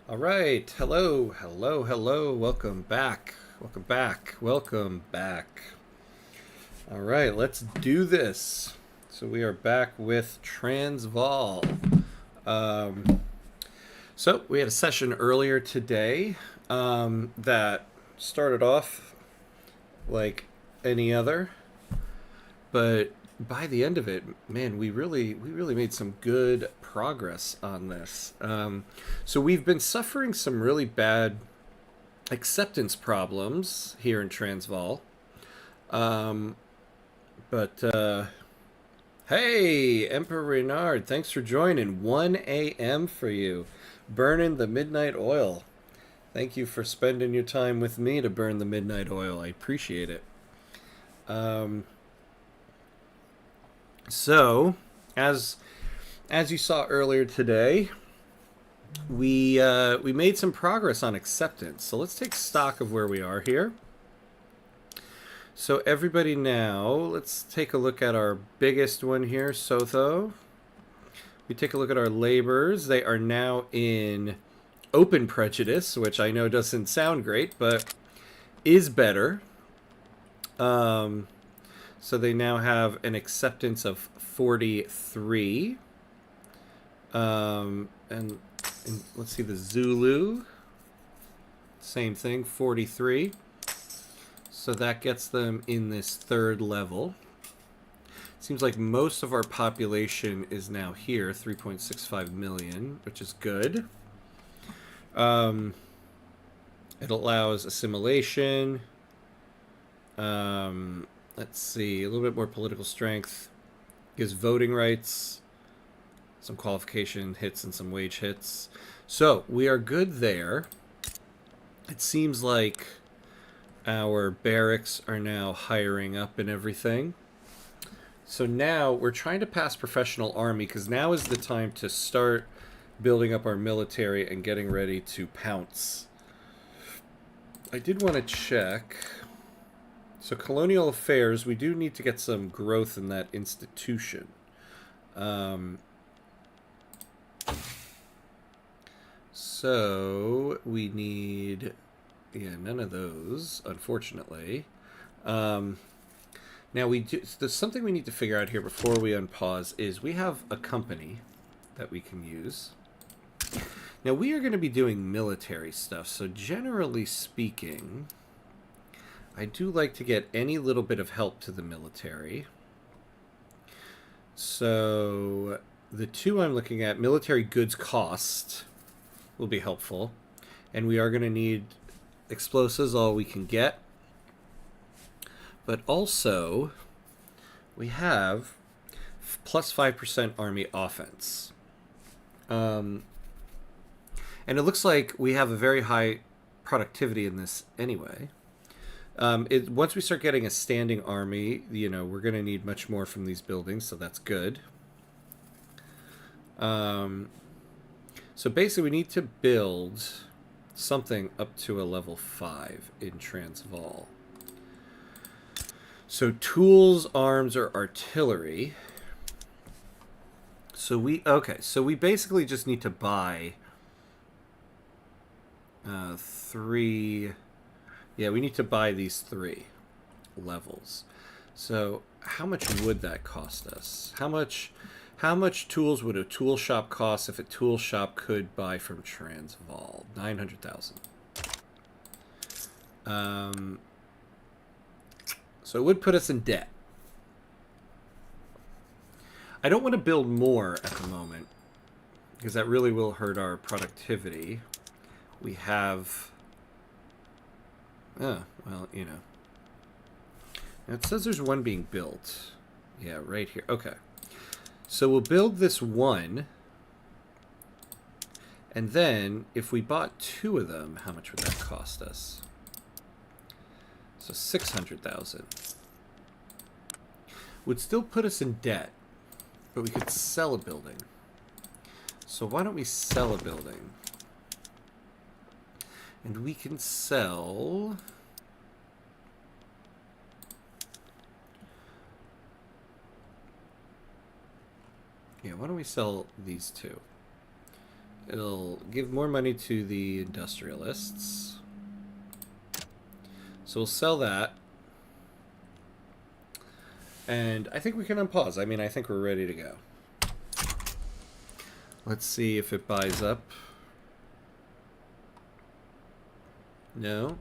All right. Hello, hello, hello. Welcome back. Welcome back. Welcome back. All right, let's do this. So we are back with Transvaal. Um, so we had a session earlier today that started off like any other, but by the end of it, man, we really made some good progress on this. So we've been suffering some really bad acceptance problems here in Transvaal. Um, but hey, Emperor Reynard, thanks for joining. 1 a.m. for you, burning the midnight oil. Thank you for spending your time with me to burn the midnight oil. I appreciate it. Um, so, as as you saw earlier today, we made some progress on acceptance. So let's take stock of where we are here. So everybody now, let's take a look at our biggest one here, Sotho. We take a look at our labors. They are now in open prejudice, which I know doesn't sound great, but is better. Um, so they now have an acceptance of 43. And let's see, the Zulu, same thing, 43. So that gets them in this third level. Seems like most of our population is now here, 3.65 million, which is good. It allows assimilation. Let's see, a little bit more political strength. Gives voting rights, some qualification hits and some wage hits. So we are good there. It seems like our barracks are now hiring up and everything. So now we're trying to pass professional army because now is the time to start building up our military and getting ready to pounce. I did want to check. So colonial affairs, we do need to get some growth in that institution. So we need, yeah, none of those, unfortunately. Now we do. There's something we need to figure out here before we unpause. Is we have a company that we can use. Now we are going to be doing military stuff. So generally speaking, I do like to get any little bit of help to the military. So the two I'm looking at, military goods cost, will be helpful, and we are going to need explosives, all we can get. But also, we have plus 5% army offense. And it looks like we have a very high productivity in this anyway. Once we start getting a standing army, we're going to need much more from these buildings, so that's good. So basically, we need to build something up to a level 5 in Transvaal. So tools, arms, or artillery. So we basically just need to buy 3. Yeah, we need to buy these 3 levels. So how much would that cost us? How much tools would a tool shop cost if a tool shop could buy from Transvaal? 900,000. So it would put us in debt. I don't want to build more at the moment because that really will hurt our productivity. We have... well, Now it says there's one being built. Yeah, right here. Okay. So we'll build this one. And then, if we bought 2 of them, how much would that cost us? So 600,000. Would still put us in debt, but we could sell a building. So why don't we sell a building? And we can sell... yeah, why don't we sell these 2? it'll give more money to the industrialists. So we'll sell that. And I think we can unpause. I mean, I think we're ready to go. Let's see if it buys up. No.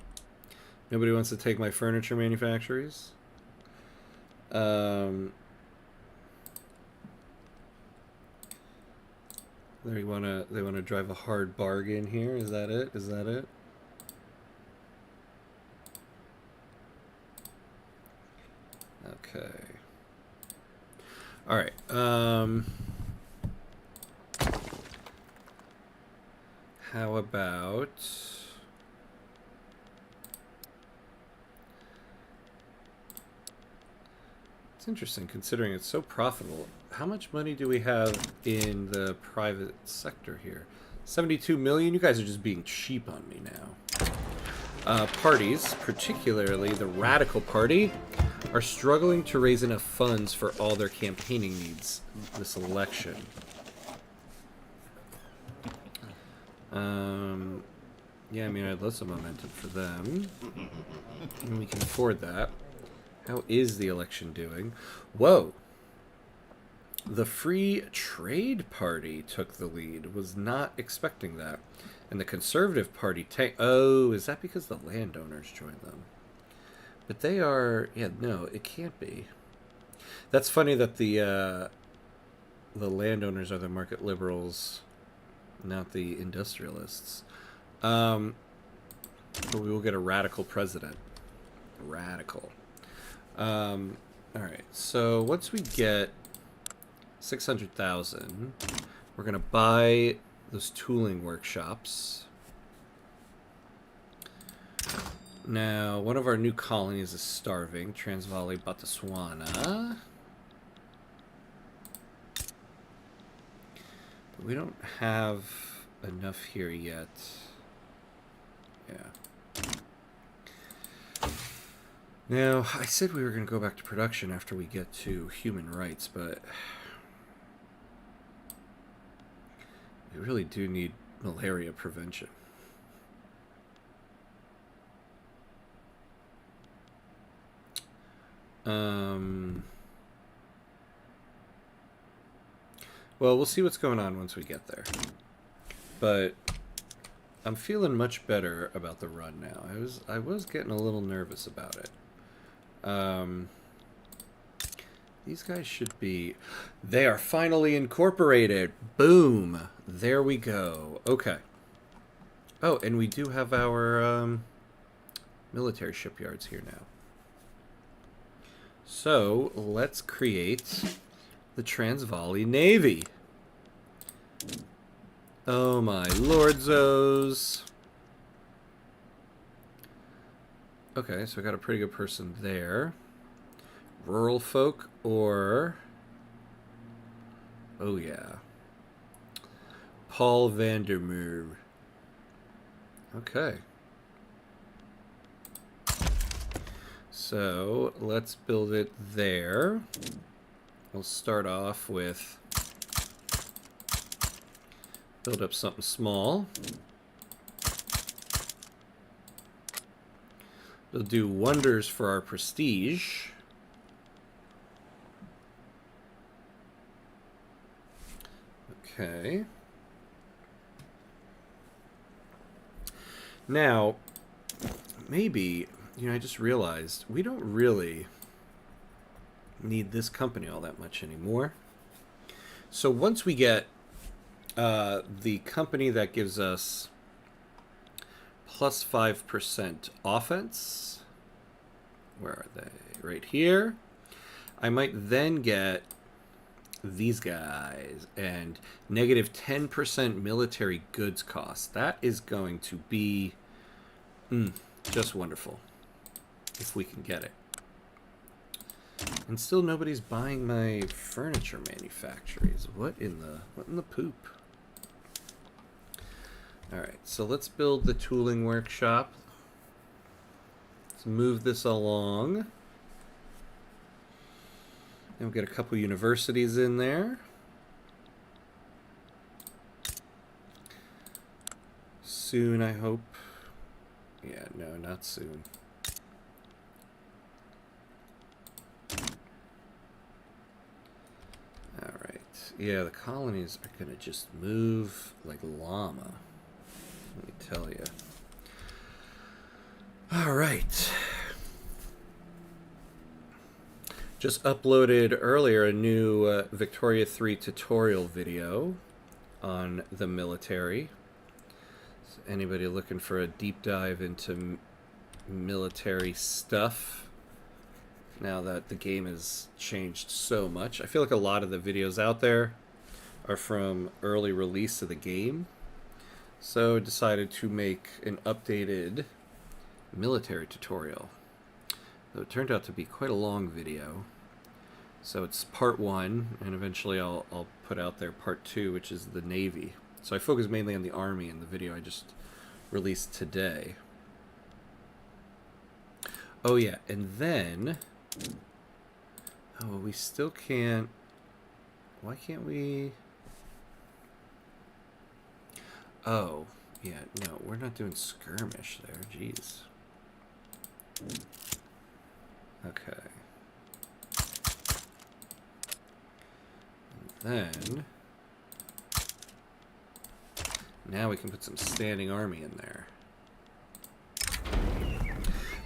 Nobody wants to take my furniture manufactories. They wanna drive a hard bargain here. Is that it? Is that it? Okay. All right. How about it's interesting considering it's so profitable. How much money do we have in the private sector here? 72 million? You guys are just being cheap on me now. Parties, particularly the Radical Party, are struggling to raise enough funds for all their campaigning needs this election. Yeah, I mean, I'd love some momentum for them. And we can afford that. How is the election doing? Whoa! The Free Trade Party took the lead. Was not expecting that. And the Conservative Party oh, is that because the landowners joined them? But they are... Yeah, no, it can't be. That's funny that the landowners are the market liberals, not the industrialists. But we will get a radical president. Radical. All right. So once we get 600,000, we're gonna buy those tooling workshops. Now, one of our new colonies is starving. Transvaal, Botswana. But we don't have enough here yet. Yeah. Now, I said we were going to go back to production after we get to human rights, but we really do need malaria prevention. Well, we'll see what's going on once we get there. But I'm feeling much better about the run now. I was getting a little nervous about it. These guys should be... They are finally incorporated. Boom. There we go. Okay. Oh, and we do have our military shipyards here now. So, let's create the Transvaal Navy. Oh my lordzos. Okay, so I got a pretty good person there. Rural folk or... Oh yeah. Paul Vandermeer. Okay. So, let's build it there. We'll start off with... Build up something small. It'll do wonders for our prestige. Okay. Now, maybe, you know, I just realized we don't really need this company all that much anymore. So once we get the company that gives us plus 5% offense, where are they? Right here. I might then get these guys and negative 10% military goods cost. That is going to be just wonderful if we can get it. And still nobody's buying my furniture manufactories. What in the poop? Alright, so let's build the tooling workshop. Let's move this along. And we'll get a couple universities in there. soon, I hope. Yeah, no, not soon. Alright. Yeah, the colonies are gonna just move like llama. Let me tell you. Alright. Just uploaded earlier a new Victoria 3 tutorial video on the military. So anybody looking for a deep dive into military stuff now that the game has changed so much. I feel like a lot of the videos out there are from early release of the game. So I decided to make an updated military tutorial. Though it turned out to be quite a long video. So it's part 1, and eventually I'll put out there part 2, which is the Navy. So I focus mainly on the Army in the video I just released today. Oh yeah, and then... Oh, we still can't... Why can't we... Oh, yeah, no, we're not doing skirmish there, jeez. Okay. Then, now we can put some standing army in there.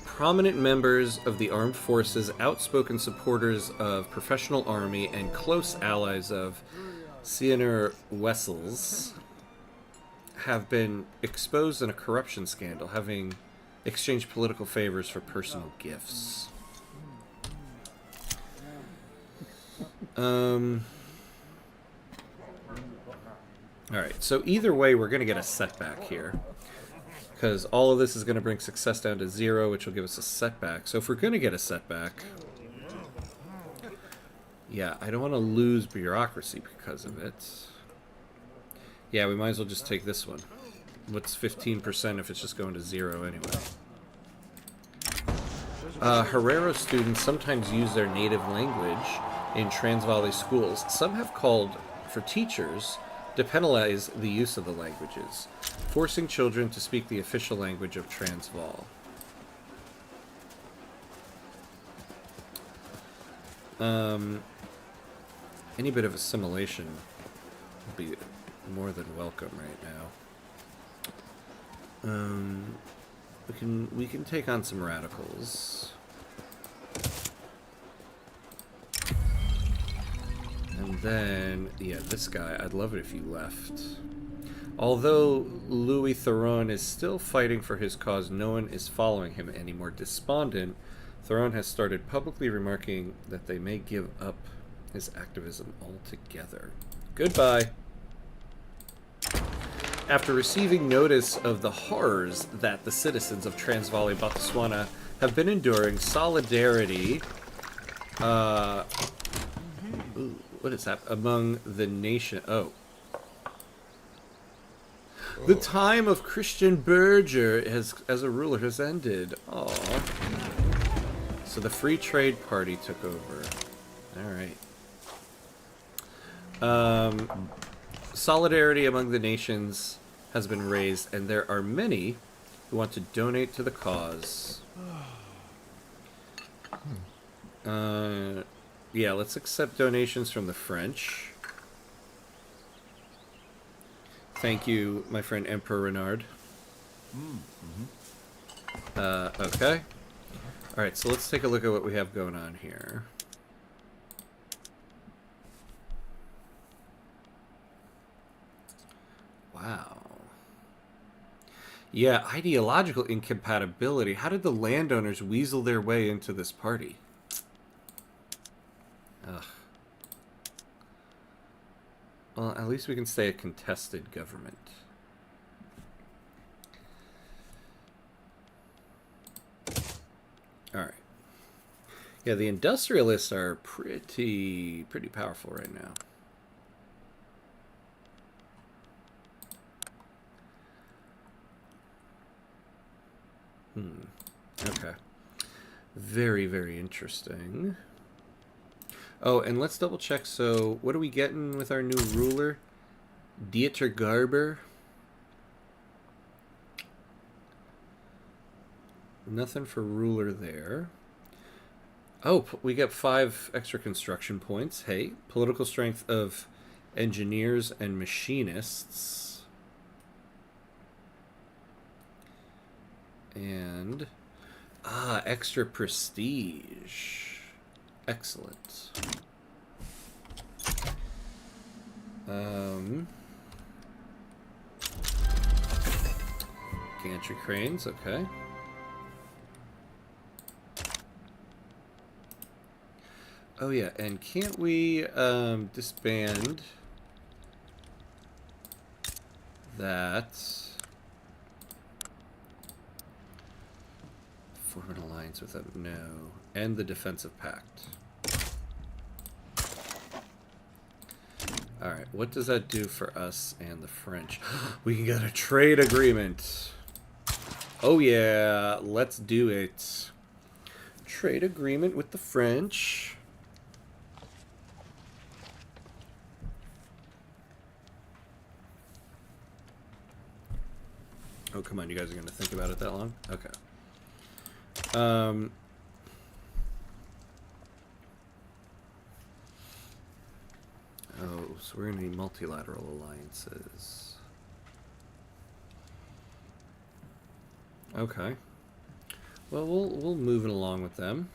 Prominent members of the armed forces, outspoken supporters of professional army, and close allies of Sienner Wessels have been exposed in a corruption scandal, having exchanged political favors for personal gifts. Alright, so either way, we're going to get a setback here. Because all of this is going to bring success down to 0, which will give us a setback. So if we're going to get a setback... Yeah, I don't want to lose bureaucracy because of it. Yeah, we might as well just take this one. What's 15% if it's just going to 0 anyway? Herero students sometimes use their native language in Transvaal schools. Some have called for teachers to penalize the use of the languages, forcing children to speak the official language of Transvaal. Any bit of assimilation would be more than welcome right now. We can take on some radicals. And then, yeah, this guy, I'd love it if you left. Although Louis Theron is still fighting for his cause, no one is following him anymore. Despondent, Theron has started publicly remarking that they may give up his activism altogether. Goodbye. After receiving notice of the horrors that the citizens of Transvaal, Botswana have been enduring, solidarity... what is that? Among the nation... Oh. The time of Christian Berger as a ruler has ended. Aww. So the Free Trade Party took over. Alright. Solidarity among the nations has been raised, and there are many who want to donate to the cause. Yeah, let's accept donations from the French. Thank you, my friend Emperor Renard. Okay. Alright, so let's take a look at what we have going on here. Wow. Yeah, ideological incompatibility. How did the landowners weasel their way into this party? Ugh. Well, at least we can stay a contested government. Alright. Yeah, the industrialists are pretty powerful right now. Okay. Very interesting. Oh, and let's double check. So, what are we getting with our new ruler? Dieter Garber. Nothing for ruler there. Oh, we get 5 extra construction points. Hey, political strength of engineers and machinists. And extra prestige. Excellent. Gantry cranes, okay. Oh yeah, and can't we disband that? Form an alliance with them? No. End the defensive pact. Alright, what does that do for us and the French? We can get a trade agreement. Oh yeah, let's do it. Trade agreement with the French. Oh, come on, you guys are going to think about it that long? Okay. Oh, so we're going to need multilateral alliances. Okay. Well, we'll move it along with them.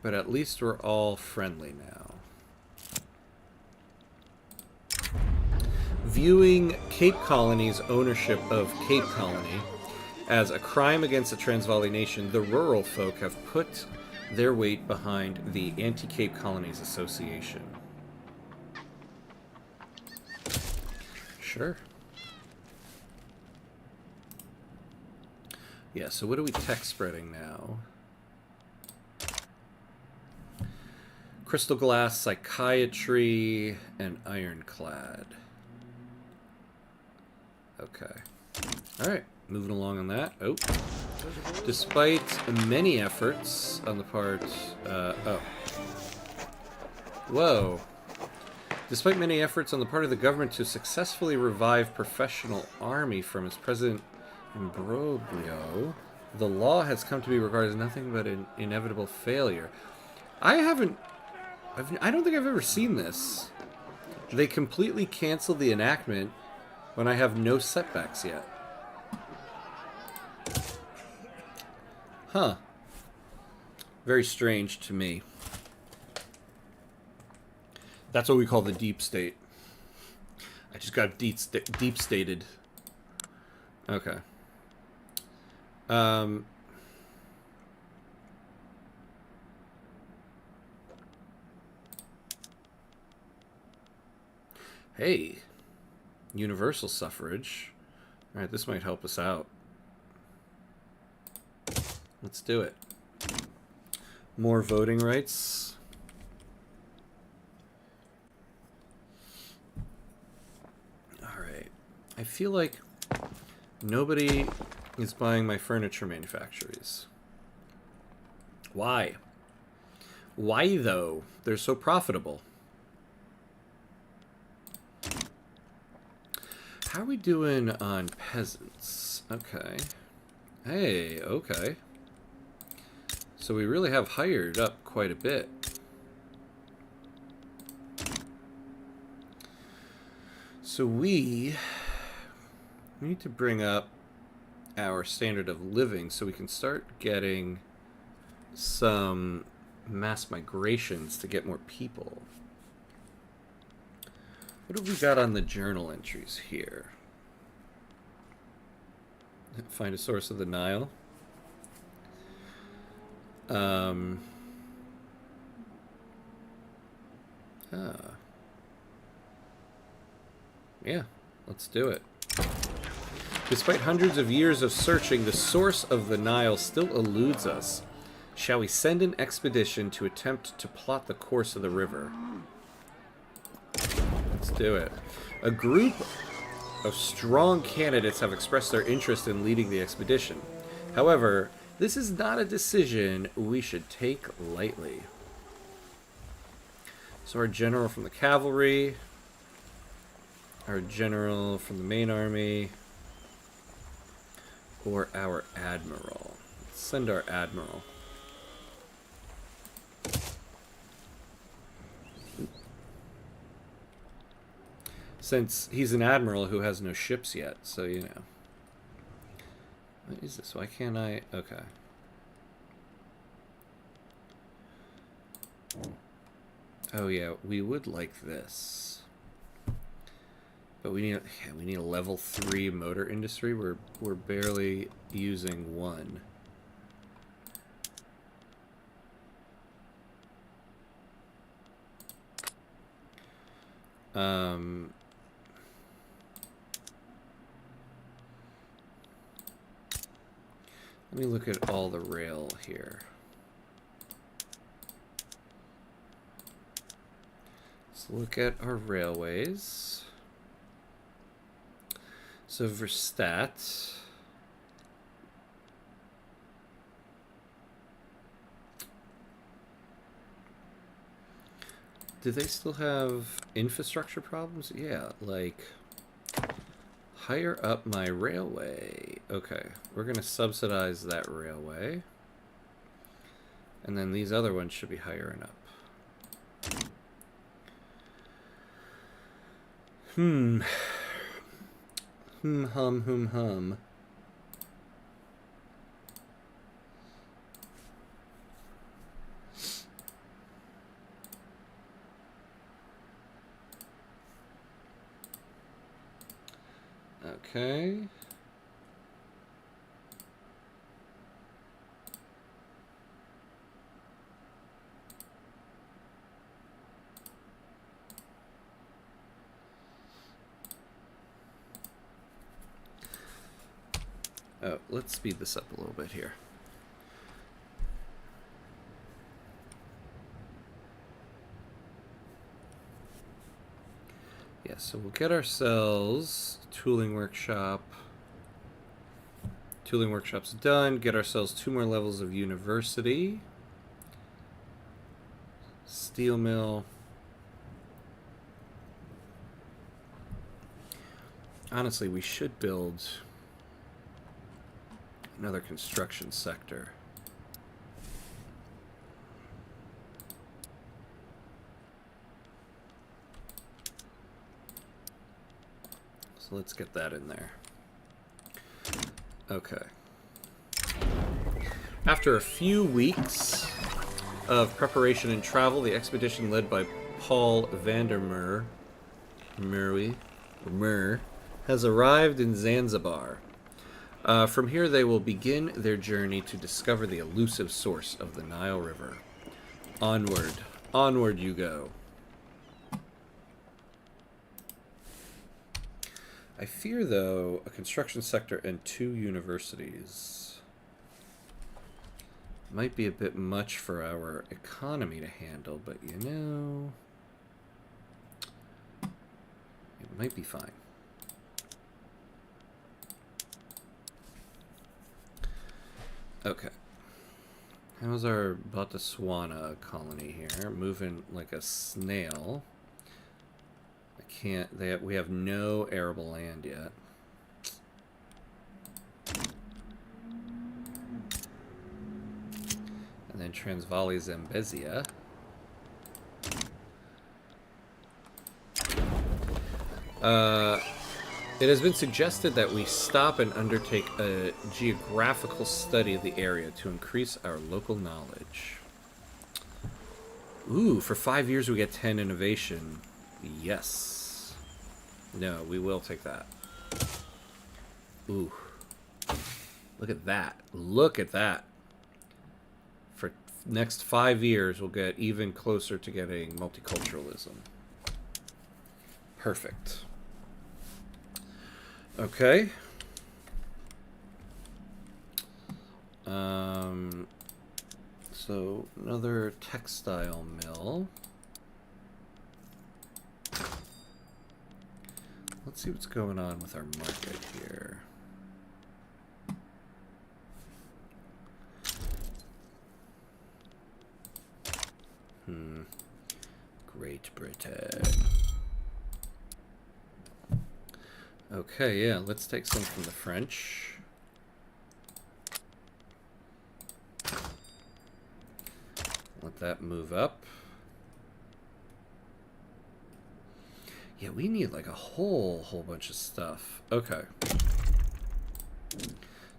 But at least we're all friendly now. Viewing Cape Colony's ownership of Cape Colony as a crime against the Transvaal nation, the rural folk have put their weight behind the Anti-Cape Colonies Association. Sure. Yeah, so what are we tech spreading now? Crystal glass, psychiatry, and ironclad. Okay. Alright, moving along on that. Oh. Despite many efforts on the part... oh. Whoa. Despite many efforts on the part of the government to successfully revive professional army from its present imbroglio, the law has come to be regarded as nothing but an inevitable failure. I don't think I've ever seen this. They completely canceled the enactment when I have no setbacks yet. Huh. Very strange to me. That's what we call the deep state. I just got deep stated. Okay. Hey. Universal suffrage. Alright, this might help us out. Let's do it. More voting rights. Alright. I feel like nobody is buying my furniture manufacturers. Why? Why, though? They're so profitable. How are we doing on peasants? Okay. Hey, okay. So we really have hired up quite a bit. So we need to bring up our standard of living so we can start getting some mass migrations to get more people. What have we got on the journal entries here? Find a source of the Nile. Yeah, let's do it. Despite hundreds of years of searching, the source of the Nile still eludes us. Shall we send an expedition to attempt to plot the course of the river? Let's do it. A group of strong candidates have expressed their interest in leading the expedition. However, this is not a decision we should take lightly. So our general from the cavalry, our general from the main army, or our admiral. send our admiral. Since he's an admiral who has no ships yet, so you know. What is this? Why can't I? Okay. Oh yeah, we would like this. But we need a level 3 motor industry. We're barely using 1. Let me look at all the rail here. Let's look at our railways. So for stats, do they still have infrastructure problems? Yeah, like higher up my railway. Okay, we're gonna subsidize that railway. And then these other ones should be higher up. Hum. Okay. Oh, let's speed this up a little bit here. Yeah, so we'll get ourselves tooling workshop. Tooling workshop's done. Get ourselves 2 more levels of university. Steel mill. Honestly, we should build another construction sector. So let's get that in there. Okay. After a few weeks of preparation and travel, the expedition led by Paul Vandermeer has arrived in Zanzibar. From here, they will begin their journey to discover the elusive source of the Nile River. Onward. Onward you go. I fear, though, a construction sector and 2 universities might be a bit much for our economy to handle, but you know, it might be fine. Okay. How's our Botswana colony here? Moving like a snail. We have no arable land yet. And then Transvaal, Zambezia. It has been suggested that we stop and undertake a geographical study of the area to increase our local knowledge. Ooh, for 5 years we get 10 innovation. Yes. No, we will take that. Ooh. Look at that. Look at that. For next 5 years, we'll get even closer to getting multiculturalism. Perfect. Okay. So, another textile mill. Let's see what's going on with our market here. Great Britain. Okay, yeah, let's take some from the French. Let that move up. Yeah, we need like a whole bunch of stuff. Okay.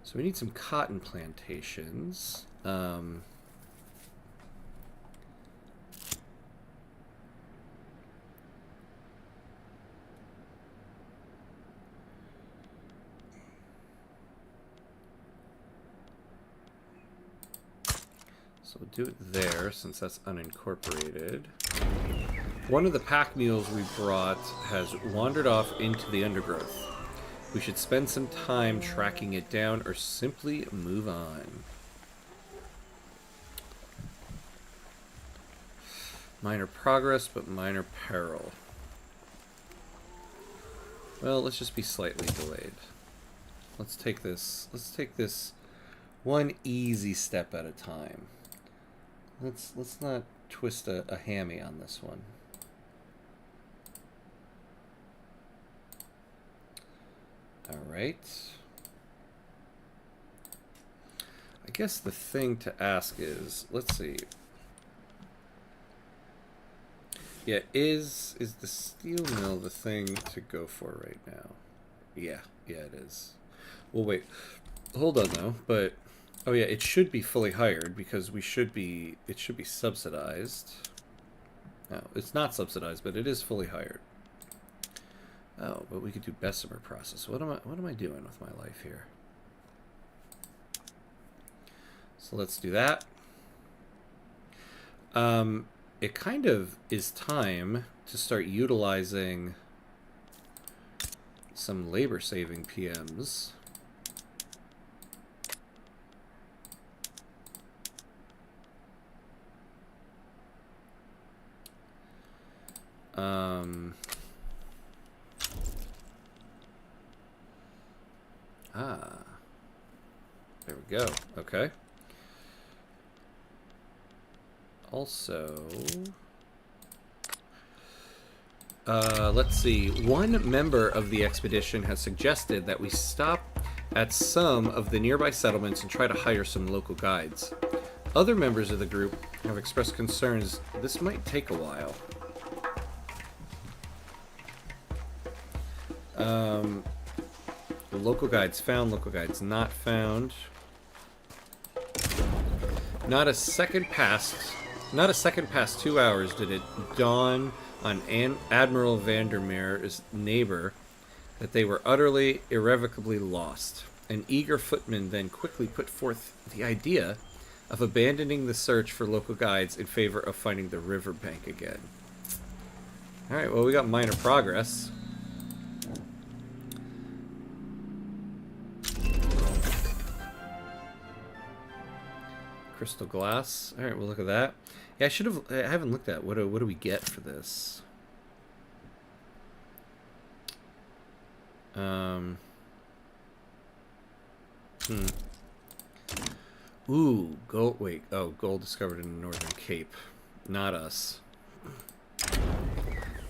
So we need some cotton plantations. So we'll do it there, since that's unincorporated. One of the pack mules we brought has wandered off into the undergrowth. We should spend some time tracking it down or simply move on. Minor progress, but minor peril. Well, let's just be slightly delayed. Let's take this one easy step at a time. Let's not twist a hammy on this one. All right. I guess the thing to ask is, let's see. Yeah, is the steel mill the thing to go for right now? Yeah, it is. Well, wait. Hold on though, but oh yeah, it should be fully hired because it should be subsidized. No, it's not subsidized, but it is fully hired. Oh, but we could do Bessemer process. What am I doing with my life here? So let's do that. It kind of is time to start utilizing some labor-saving PMs. There we go. Okay. Also, let's see. One member of the expedition has suggested that we stop at some of the nearby settlements and try to hire some local guides. Other members of the group have expressed concerns this might take a while. Local guides found, local guides not found. Not a second past 2 hours did it dawn on Admiral Vandermeer's neighbor that they were utterly, irrevocably lost. An eager footman then quickly put forth the idea of abandoning the search for local guides in favor of finding the riverbank again. Alright, well, we got minor progress. Crystal glass. Alright, we'll look at that. Yeah, I haven't looked at what do we get for this? Ooh, gold. Wait, oh, gold discovered in the Northern Cape. Not us.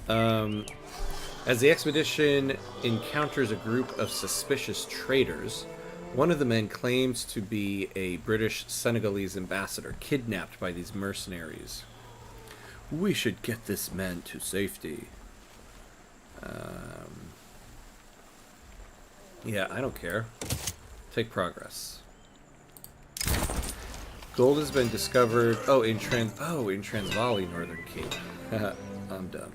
As the expedition encounters a group of suspicious traders, one of the men claims to be a British Senegalese ambassador kidnapped by these mercenaries. We should get this man to safety. Yeah, I don't care. Take progress. Gold has been discovered. Oh, in Transvaal, Northern Cape. I'm done.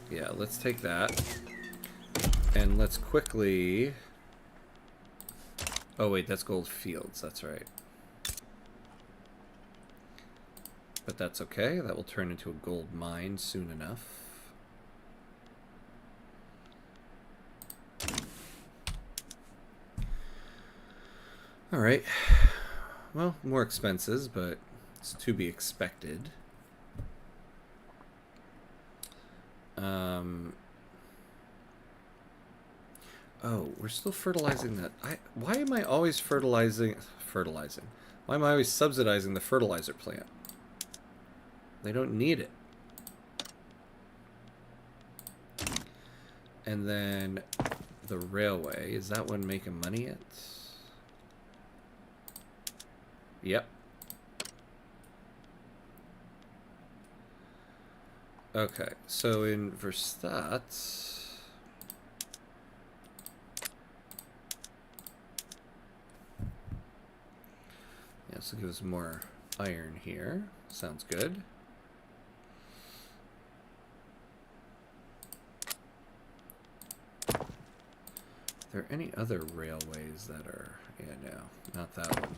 Yeah, let's take that. And let's quickly... Oh wait, that's gold fields, that's right. But that's okay, that will turn into a gold mine soon enough. Alright. Well, more expenses, but it's to be expected. Oh, we're still fertilizing that. Why am I always fertilizing? Why am I always subsidizing the fertilizer plant? They don't need it. And then the railway. Is that one making money yet? Yep. Okay, so in Verstadt... Yeah, this will give us more iron here. Sounds good. Are there any other railways that are... Yeah, no, not that one.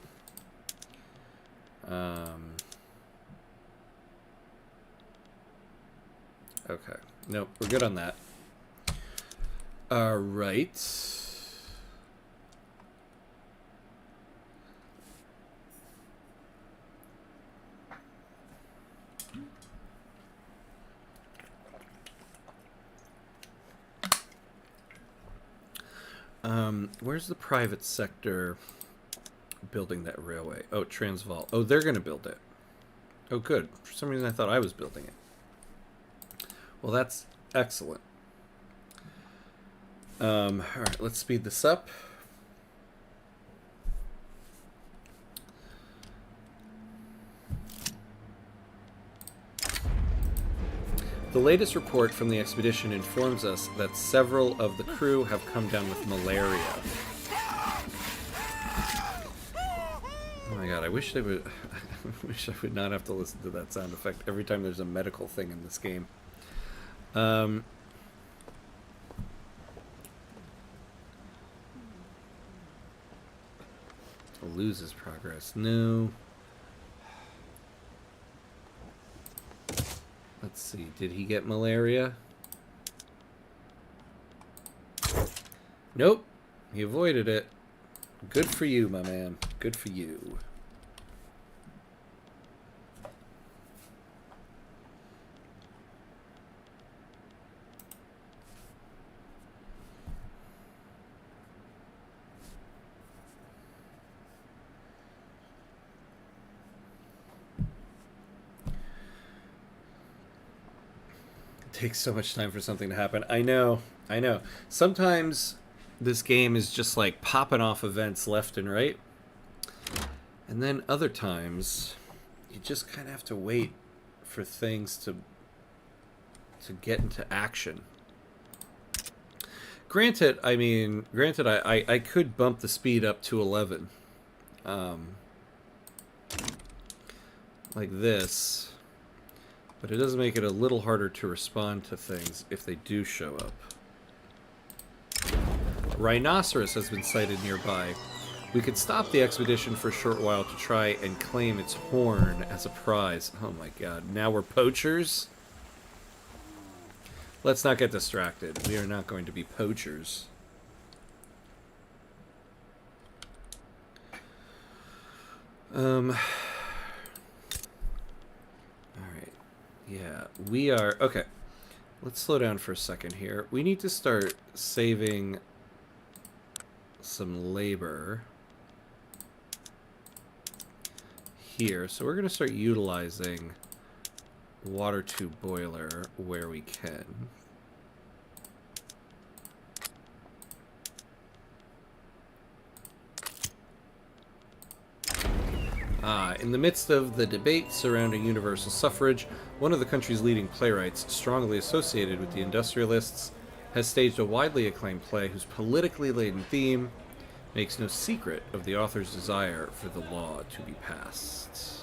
Okay. Nope, we're good on that. All right. Where's the private sector building that railway? Oh, Transvaal. Oh, they're going to build it. Oh, good. For some reason, I thought I was building it. Well, that's excellent. All right, let's speed this up. The latest report from the expedition informs us that several of the crew have come down with malaria. Oh my god, I wish they would... I wish I would not have to listen to that sound effect every time there's a medical thing in this game. Loses progress. No. Let's see. Did he get malaria? Nope. He avoided it. Good for you, my man. Good for you. Takes so much time for something to happen. I know. Sometimes this game is just like popping off events left and right. And then other times you just kind of have to wait for things to get into action. Granted, I could bump the speed up to 11. Like this. But it does make it a little harder to respond to things if they do show up. A rhinoceros has been sighted nearby. We could stop the expedition for a short while to try and claim its horn as a prize. Oh my god, now we're poachers? Let's not get distracted. We are not going to be poachers. Yeah, we are... Okay, let's slow down for a second here. We need to start saving some labor here. So we're going to start utilizing water tube boiler where we can. In the midst of the debate surrounding universal suffrage, one of the country's leading playwrights, strongly associated with the industrialists, has staged a widely acclaimed play whose politically laden theme makes no secret of the author's desire for the law to be passed.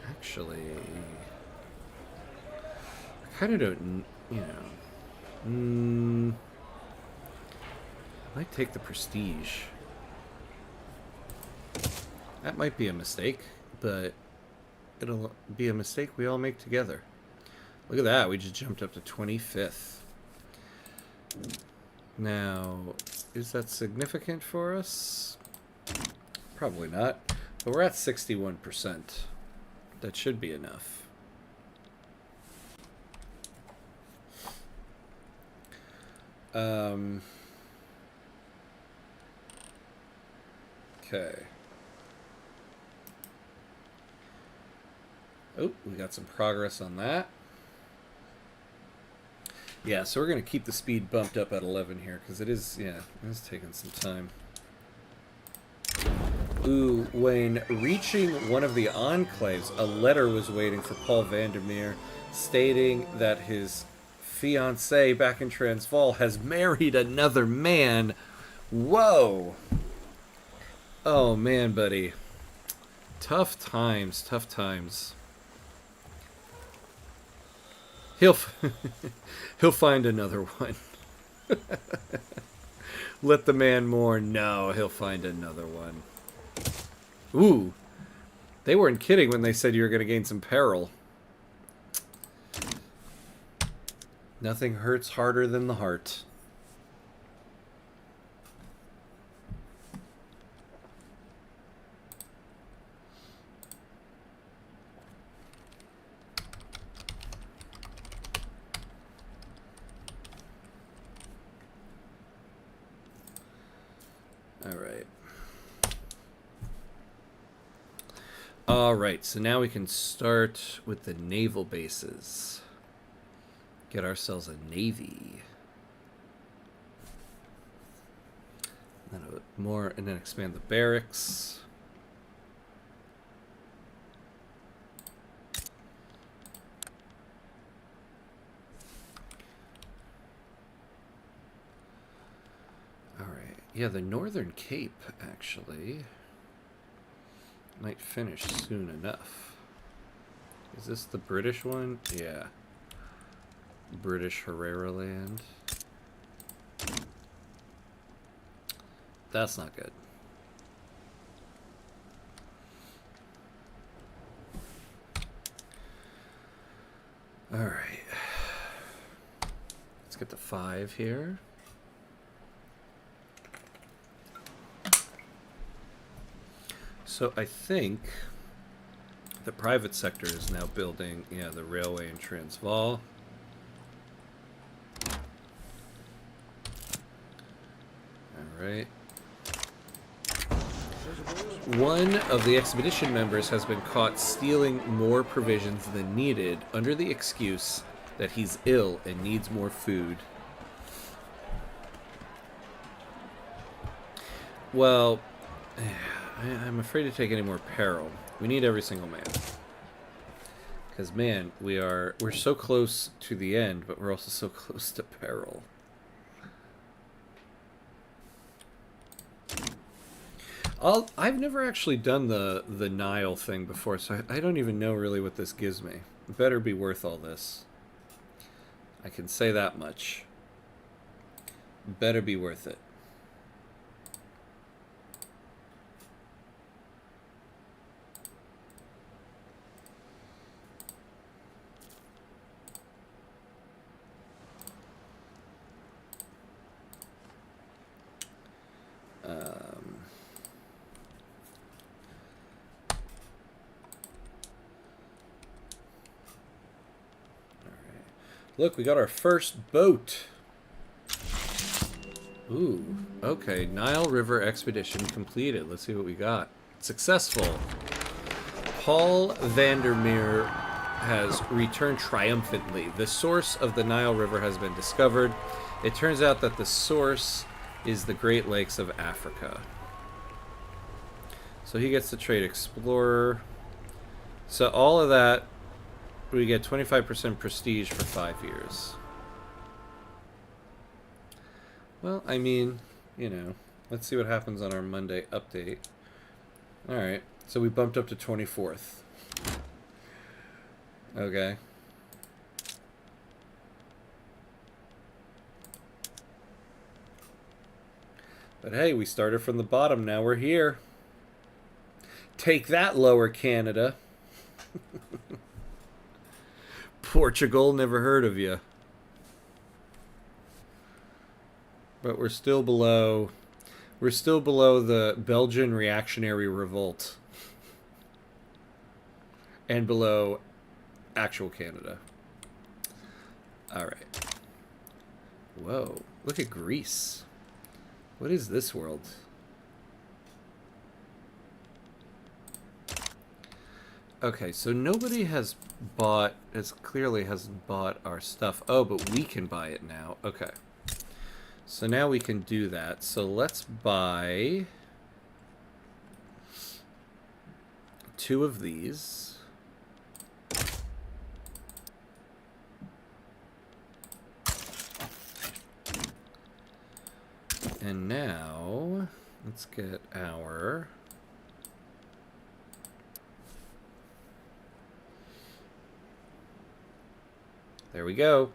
Actually, I kind of don't, I might take the prestige. That might be a mistake, but it'll be a mistake we all make together. Look at that, we just jumped up to 25th. Now, is that significant for us? Probably not, but we're at 61%. That should be enough. Okay. Oh, we got some progress on that. Yeah, so we're going to keep the speed bumped up at 11 here, because it is, yeah, it is taking some time. Ooh, when reaching one of the enclaves, a letter was waiting for Paul Vandermeer stating that his fiancée back in Transvaal has married another man. Whoa! Oh man, buddy. Tough times, tough times. He'll he'll find another one. Let the man mourn. No, he'll find another one. Ooh, they weren't kidding when they said you were going to gain some peril. Nothing hurts harder than the heart. Alright, so now we can start with the naval bases. Get ourselves a navy. And then more, and then expand the barracks. Alright, yeah, the Northern Cape, actually, might finish soon enough. Is this the British one? Yeah. British Herrera land. That's not good. Alright. Let's get to 5 here. So I think the private sector is now building, yeah, the railway in Transvaal. Alright. One of the expedition members has been caught stealing more provisions than needed under the excuse that he's ill and needs more food. Well, I'm afraid to take any more peril. We need every single man. Because, man, we're so close to the end, but we're also so close to peril. I've never actually done the Nile thing before, so I don't even know really what this gives me. It better be worth all this. I can say that much. Better be worth it. Look, we got our first boat. Ooh, okay. Nile River expedition completed. Let's see what we got. Successful. Paul Vandermeer has returned triumphantly. The source of the Nile River has been discovered. It turns out that the source is the Great Lakes of Africa. So he gets to trade explorer. So all of that, we get 25% prestige for 5 years. Well, I mean, you know, let's see what happens on our Monday update. Alright, so we bumped up to 24th. Okay. But hey, we started from the bottom, now we're here. Take that, Lower Canada. Portugal, never heard of you. But we're still below the Belgian reactionary revolt. And below actual Canada. Alright. Whoa, look at Greece. What is this world? Okay, so nobody clearly hasn't bought our stuff. Oh, but we can buy it now. Okay. So now we can do that. So let's buy 2 of these. And now, let's get our... There we go.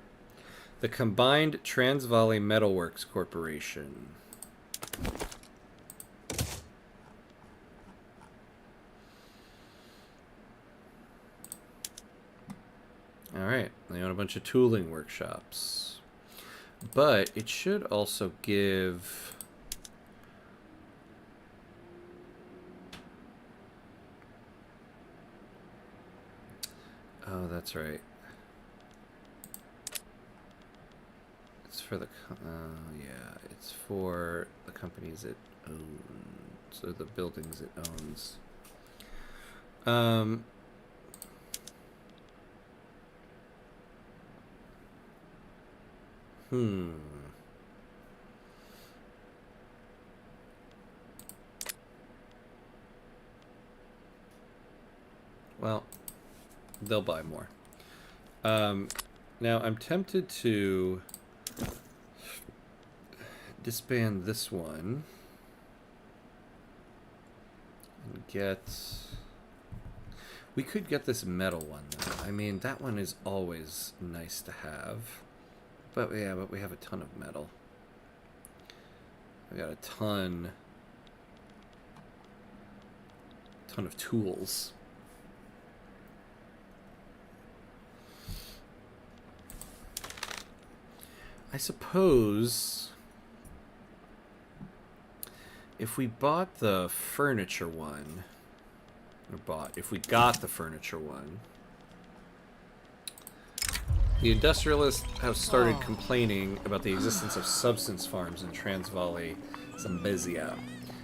The Combined Transvaal Metalworks Corporation. All right, they own a bunch of tooling workshops. But it should also give... Oh, that's right. It's for the... yeah, it's for the companies it owns. So the buildings it owns. Well, they'll buy more. Now, I'm tempted to disband this one and get... We could get this metal one, though. I mean, that one is always nice to have. But yeah, but we have a ton of metal. We got a ton of tools. I suppose if we bought the furniture one, if we got the furniture one, the industrialists have started complaining about the existence of substance farms in Transvaal, Zambezia,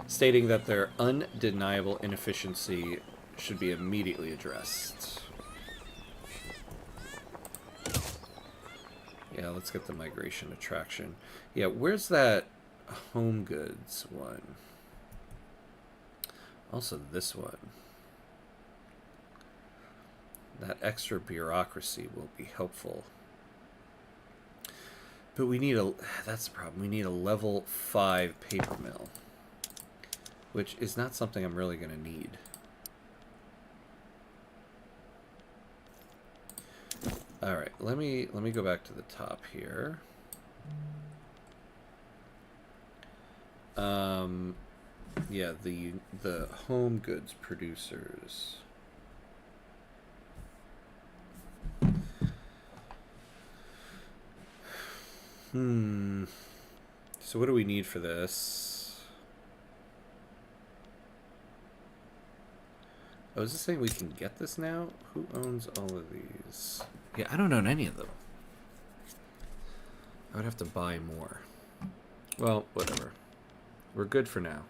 stating that their undeniable inefficiency should be immediately addressed. Yeah, let's get the migration attraction. Yeah, where's that home goods one? Also this one. That extra bureaucracy will be helpful. But we need a... That's the problem. We need a level 5 paper mill. Which is not something I'm really going to need. Alright, let me go back to the top here. Yeah, the home goods producers. So what do we need for this? Oh, is this saying we can get this now? Who owns all of these? Yeah, I don't own any of them. I would have to buy more. Well, whatever. We're good for now.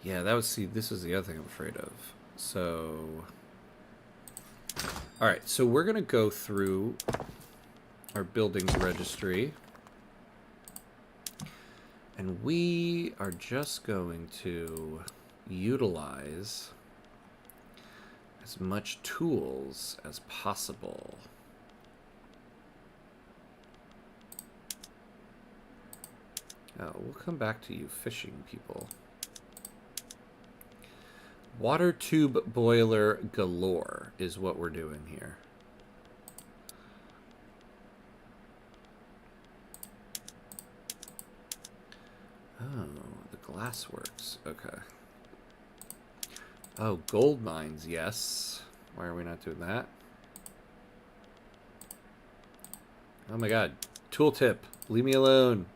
Yeah, that was... See, this was the other thing I'm afraid of. So... Alright, so we're going to go through our buildings registry. And we are just going to utilize as much tools as possible. Oh, we'll come back to you fishing people. Water tube boiler galore is what we're doing here. Oh, the glassworks. Okay. Oh, gold mines, yes. Why are we not doing that? Oh my god. Tooltip. Leave me alone.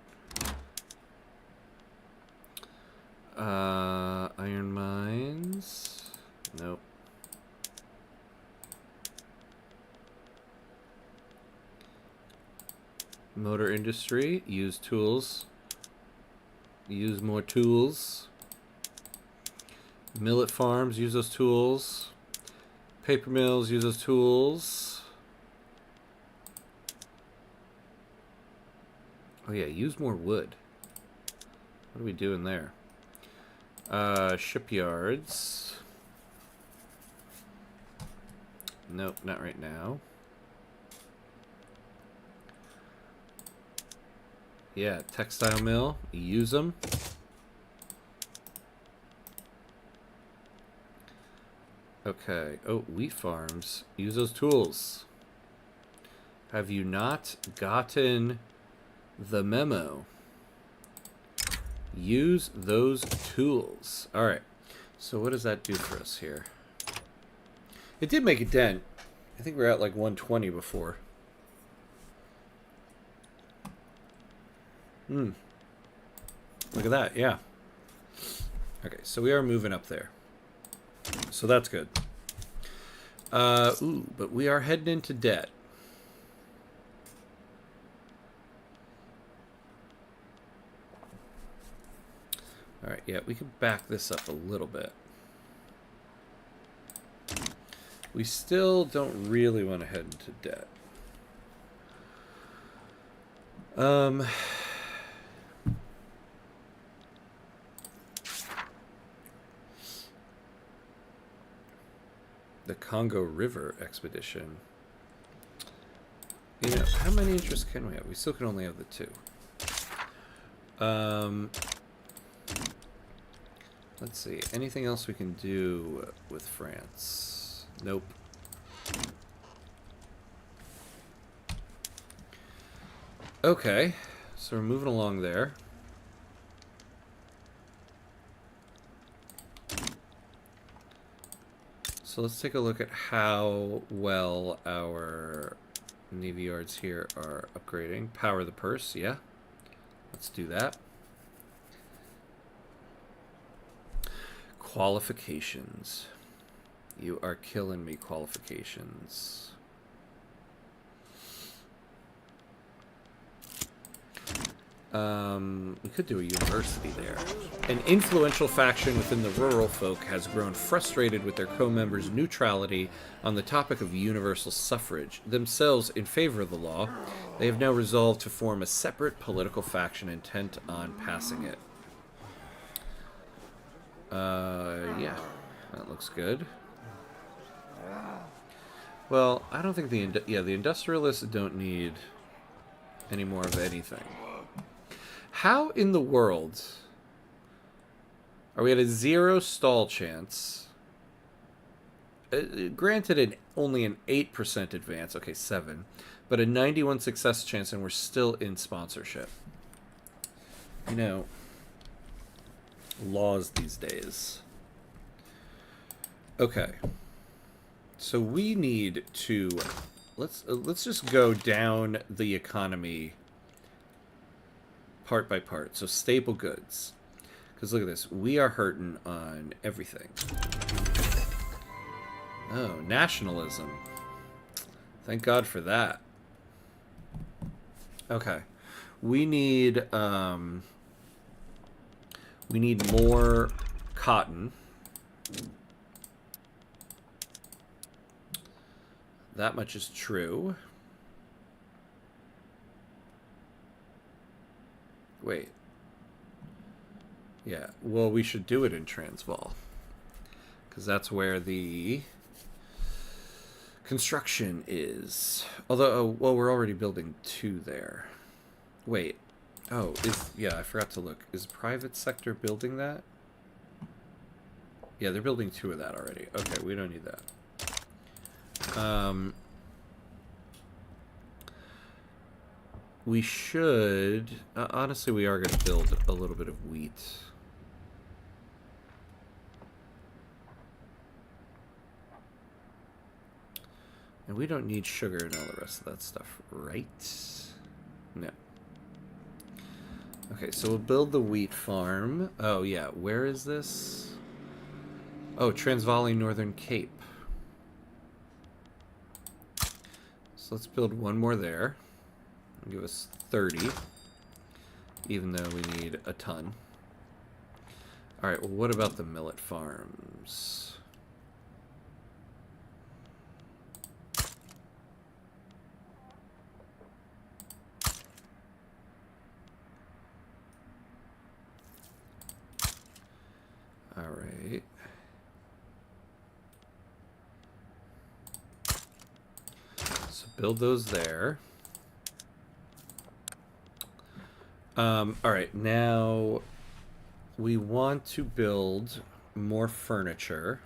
Iron mines. Nope. Motor industry. Use tools. Use more tools. Millet farms. Use those tools. Paper mills. Use those tools. Oh yeah, use more wood. What are we doing there? Shipyards. Nope, not right now. Yeah, textile mill. Use them. Okay. Oh, wheat farms. Use those tools. Have you not gotten the memo? Use those tools. All right. So what does that do for us here? It did make a dent. I think we were at like 120 before. Look at that. Yeah. Okay, so we are moving up there. So that's good. Ooh, but we are heading into debt. All right, yeah, we can back this up a little bit. We still don't really want to head into debt. The Congo River expedition. You know, how many interests can we have? We still can only have the 2. Let's see. Anything else we can do with France? Nope. Okay. So we're moving along there. So let's take a look at how well our Navy yards here are upgrading. Power the purse, yeah. Let's do that. Qualifications. You are killing me, qualifications. We could do a university there. An influential faction within the rural folk has grown frustrated with their co-members' neutrality on the topic of universal suffrage. Themselves in favor of the law, they have now resolved to form a separate political faction intent on passing it. Yeah, that looks good. Well, I don't think the industrialists don't need any more of anything. How in the world are we at a 0 stall chance? Granted, only an 8% advance. Okay, 7. But a 91 success chance, and we're still in sponsorship. You know, laws these days. Okay. So we need to... Let's just go down the economy part by part. So staple goods. Because look at this. We are hurting on everything. Oh, nationalism. Thank God for that. Okay. We need more cotton. That much is true. Wait. Yeah, well, we should do it in Transvaal. Because that's where the construction is. Although, well, we're already building 2 there. Wait. Oh, yeah, I forgot to look. Is private sector building that? Yeah, they're building 2 of that already. Okay, we don't need that. We should... honestly, we are going to build a little bit of wheat. And we don't need sugar and all the rest of that stuff, right? No. Okay, so we'll build the wheat farm. Oh, yeah. Where is this? Oh, Transvaal, Northern Cape. So let's build 1 more there. Give us 30. Even though we need a ton. Alright, well, what about the millet farms? right. So build those there. All right, now we want to build more furniture.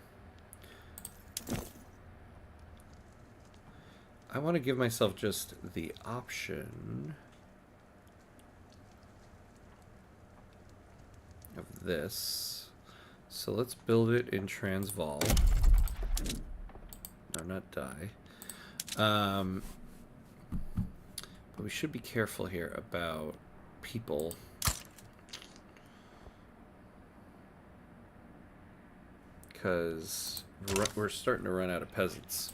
I want to give myself just the option of this. So let's build it in Transvaal. No, not die. But we should be careful here about people. Because we're starting to run out of peasants.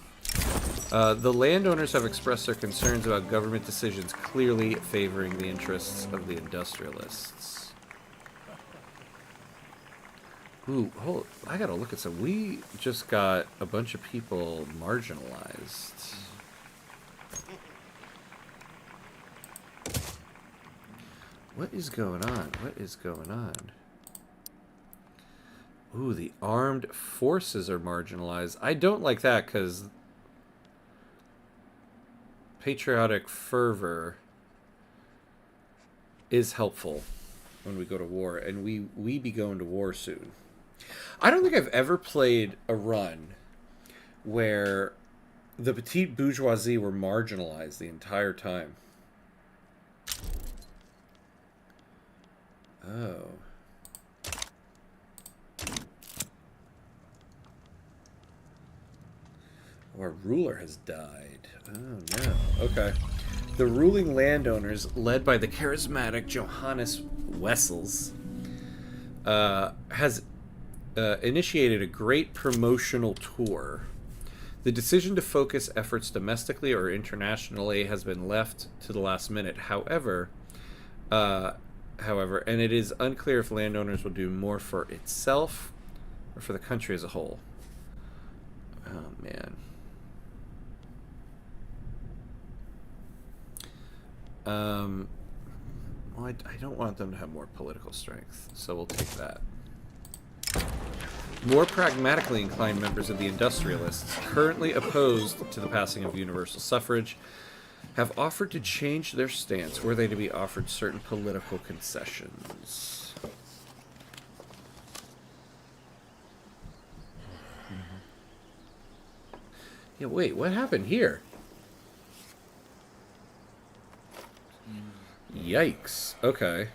The landowners have expressed their concerns about government decisions clearly favoring the interests of the industrialists. Ooh, I gotta look at some. We just got a bunch of people marginalized. What is going on? What is going on? Ooh, the armed forces are marginalized. I don't like that because patriotic fervor is helpful when we go to war, and we be going to war soon. I don't think I've ever played a run where the petite bourgeoisie were marginalized the entire time. Oh. Our ruler has died. Oh no. Okay. The ruling landowners, led by the charismatic Johannes Wessels, has initiated a great promotional tour. The decision to focus efforts domestically or internationally has been left to the last minute. However, and it is unclear if landowners will do more for itself or for the country as a whole. Oh man. Well, I don't want them to have more political strength, so we'll take that. More pragmatically inclined members of the industrialists, currently opposed to the passing of universal suffrage, have offered to change their stance were they to be offered certain political concessions. Yeah, wait, what happened here? Yikes. Okay.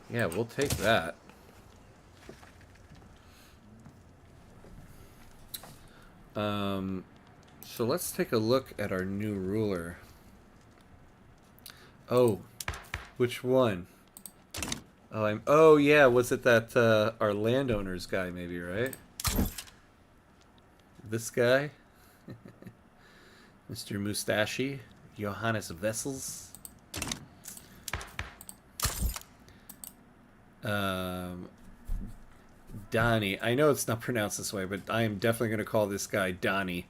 Yeah, we'll take that. So let's take a look at our new ruler. Oh, which one? Oh yeah, was it that our landowners guy maybe, right? This guy? Mr. Mustache? Johannes Wessels? Donnie. I know it's not pronounced this way, but I am definitely going to call this guy Donnie.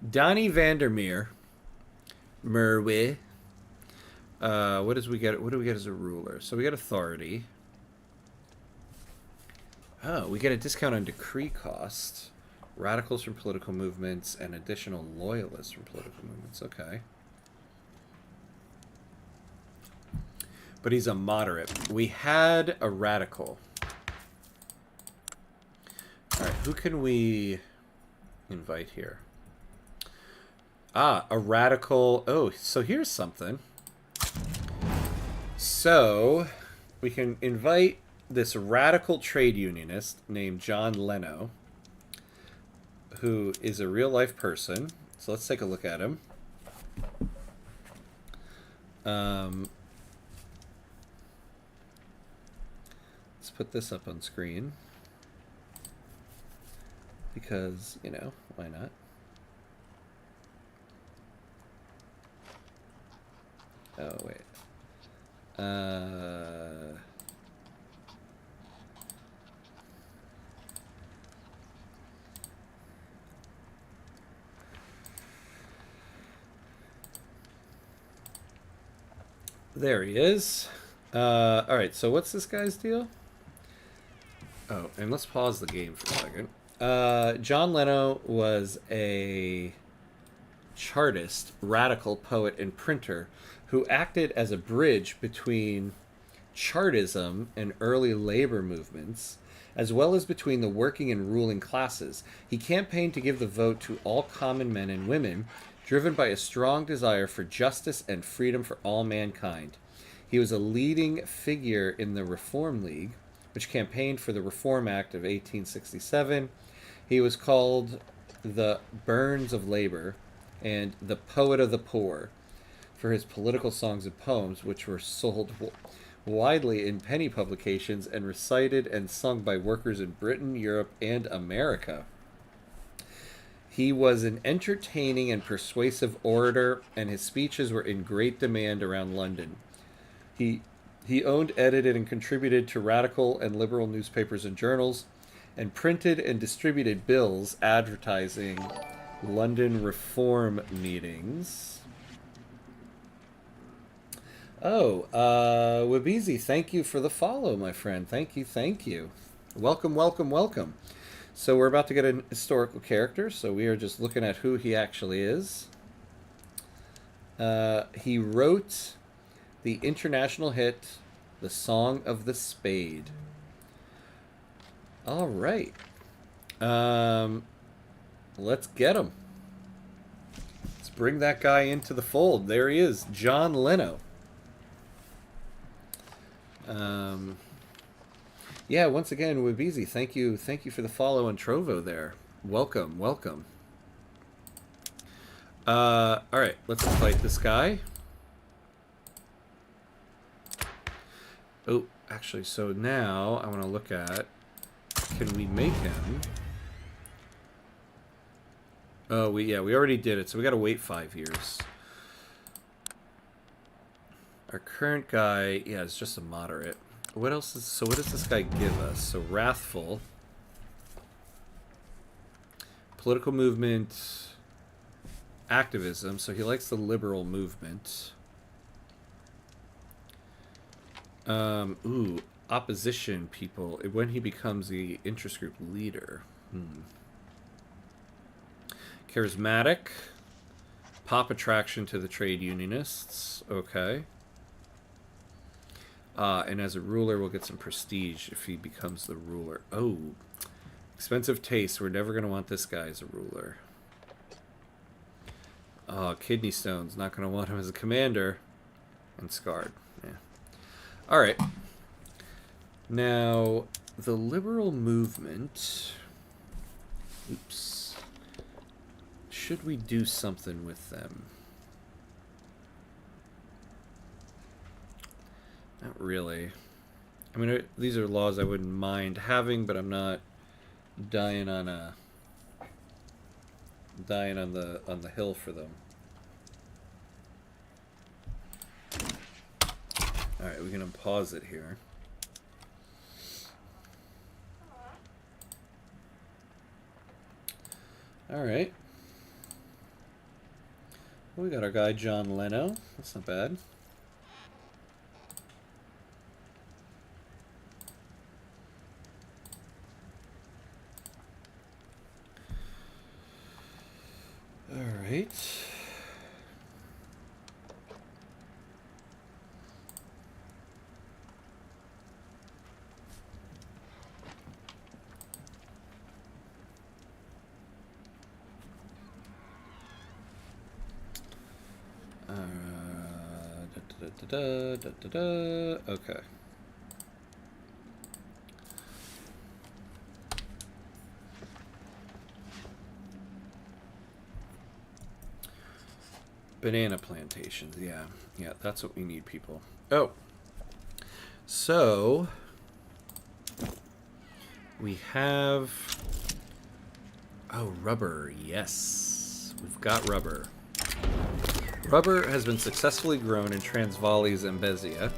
Donnie Vandermeer. Merwe. What do we get as a ruler? So we get authority. Oh, we get a discount on decree cost. Radicals from political movements and additional loyalists from political movements. Okay. But he's a moderate. We had a radical. Alright, who can we invite here? Ah, a radical. Oh, so here's something. So, we can invite this radical trade unionist named John Leno, who is a real-life person. So let's take a look at him. Let's put this up on screen. Because, you know, why not? Oh, wait. There he is. Alright, so what's this guy's deal? Oh, and let's pause the game for a second. John Leno was a Chartist, radical poet and printer who acted as a bridge between Chartism and early labor movements, as well as between the working and ruling classes. He campaigned to give the vote to all common men and women, driven by a strong desire for justice and freedom for all mankind. He was a leading figure in the Reform League, which campaigned for the Reform Act of 1867. He was called the Burns of Labor and the Poet of the Poor for his political songs and poems, which were sold widely in penny publications and recited and sung by workers in Britain, Europe, and America. He was an entertaining and persuasive orator, and his speeches were in great demand around London. He owned, edited, and contributed to radical and liberal newspapers and journals, and printed and distributed bills advertising London reform meetings. Oh, Wabizi, thank you for the follow, my friend. Thank you, thank you. Welcome, welcome, welcome. So we're about to get an historical character, so we are just looking at who he actually is. He wrote the international hit, The Song of the Spade. All right. Let's get him. Let's bring that guy into the fold. There he is, John Leno. Yeah, once again, Wabizi, thank you for the follow on Trovo there. Welcome, welcome. All right, let's fight this guy. Oh, actually, so now I want to look at, can we make him? Oh, we already did it, so we got to wait 5 years. Our current guy, yeah, is just a moderate. What else is, so what does this guy give us? So wrathful. Political movement, activism, so he likes the liberal movement. Ooh, opposition people, when he becomes the interest group leader. Charismatic. Pop attraction to the trade unionists. Okay. And as a ruler, we'll get some prestige if he becomes the ruler. Oh, expensive taste. We're never going to want this guy as a ruler. Kidney stones. Not going to want him as a commander. And scarred. Yeah. All right. Now, the liberal movement. Oops. Should we do something with them? Not really. I mean, these are laws I wouldn't mind having, but I'm not dying on the hill for them. All right, we're gonna pause it here. All right. Well, we got our guy John Leno. That's not bad. All right. Okay. Banana plantations, yeah. Yeah, that's what we need, people. Oh. So, we have... Oh, rubber, yes. We've got rubber. Rubber has been successfully grown in Transvaal Zambezia.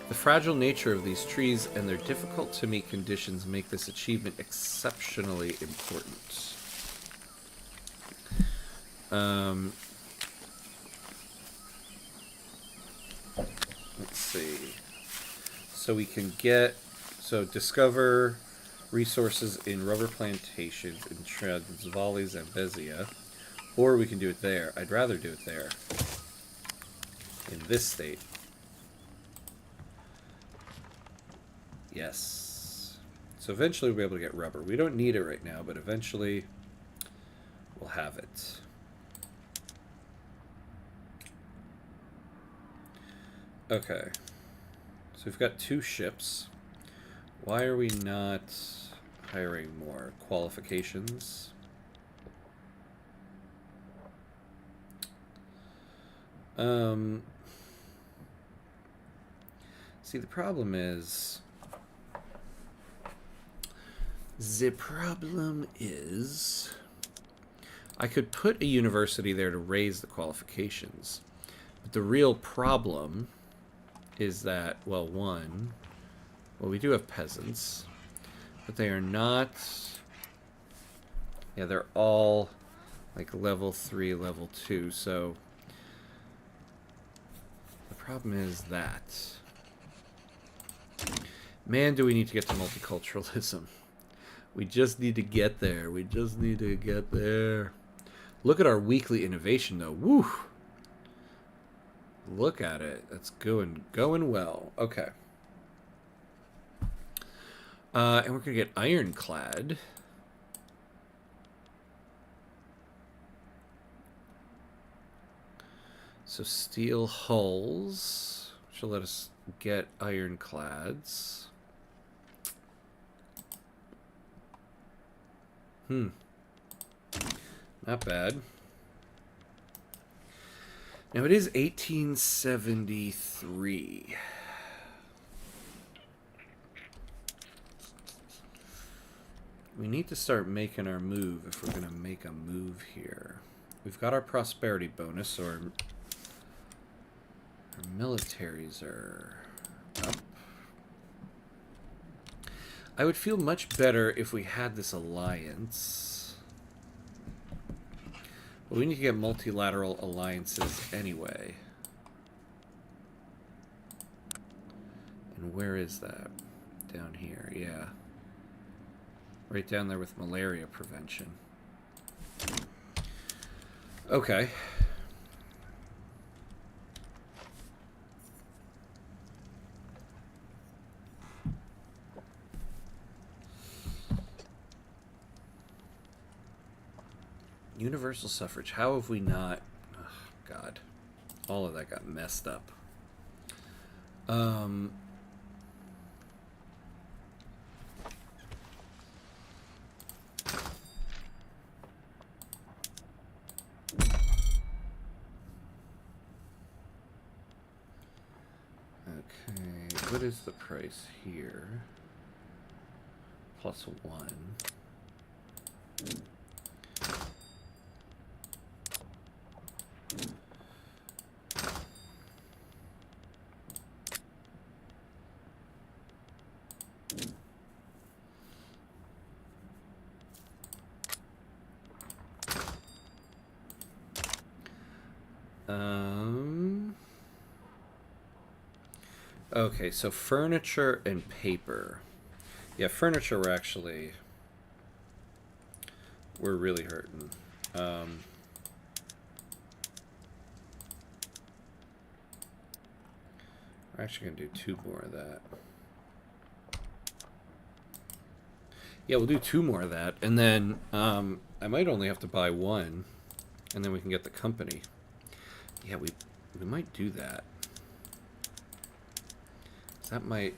The fragile nature of these trees and their difficult-to-meet conditions make this achievement exceptionally important. Let's see. So we can get... So discover resources in rubber plantations in Transvaal, Zambezia. Or we can do it there. I'd rather do it there. In this state. Yes. So eventually we'll be able to get rubber. We don't need it right now, but eventually we'll have it. Okay. So we've got 2 ships. Why are we not hiring more? Qualifications. See, the problem is... I could put a university there to raise the qualifications. But the real problem is that, well, we do have peasants, but they are not... Yeah, they're all like level 3, level 2, so... The problem is that... Man, do we need to get to multiculturalism. We just need to get there. We just need to get there. Look at our weekly innovation, though. Woo! Look at it. That's going well. Okay. And we're going to get ironclad. So steel hulls should let us get ironclads. Not bad. Now it is 1873. We need to start making our move if we're going to make a move here. We've got our prosperity bonus, so our militaries are up. I would feel much better if we had this alliance. But we need to get multilateral alliances anyway. And where is that? Down here, yeah. Right down there with malaria prevention. Okay. Universal suffrage. How have we not... Oh, God. All of that got messed up. Okay, what is the price here? +1. Okay, so furniture and paper. Yeah, furniture we're really hurting. We're actually gonna do 2 more of that. Yeah, we'll do 2 more of that, and then I might only have to buy 1, and then we can get the company. Yeah, we might do that. That might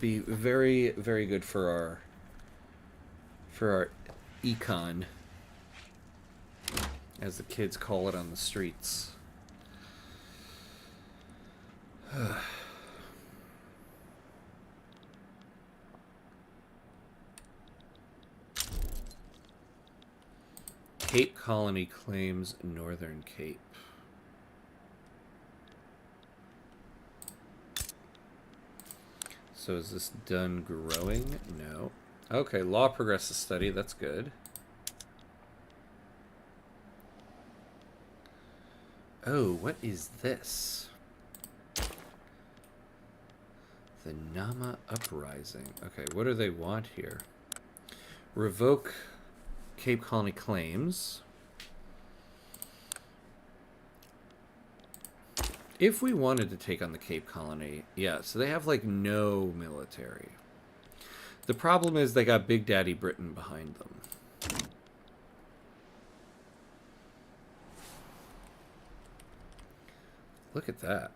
be very, very good for our econ, as the kids call it on the streets. Cape Colony claims Northern Cape. So is this done growing? No. Okay, law progresses study. That's good. Oh, what is this? The Nama Uprising. Okay, what do they want here? Revoke Cape Colony claims. If we wanted to take on the Cape Colony, yeah, so they have like no military. The problem is they got Big Daddy Britain behind them. Look at that.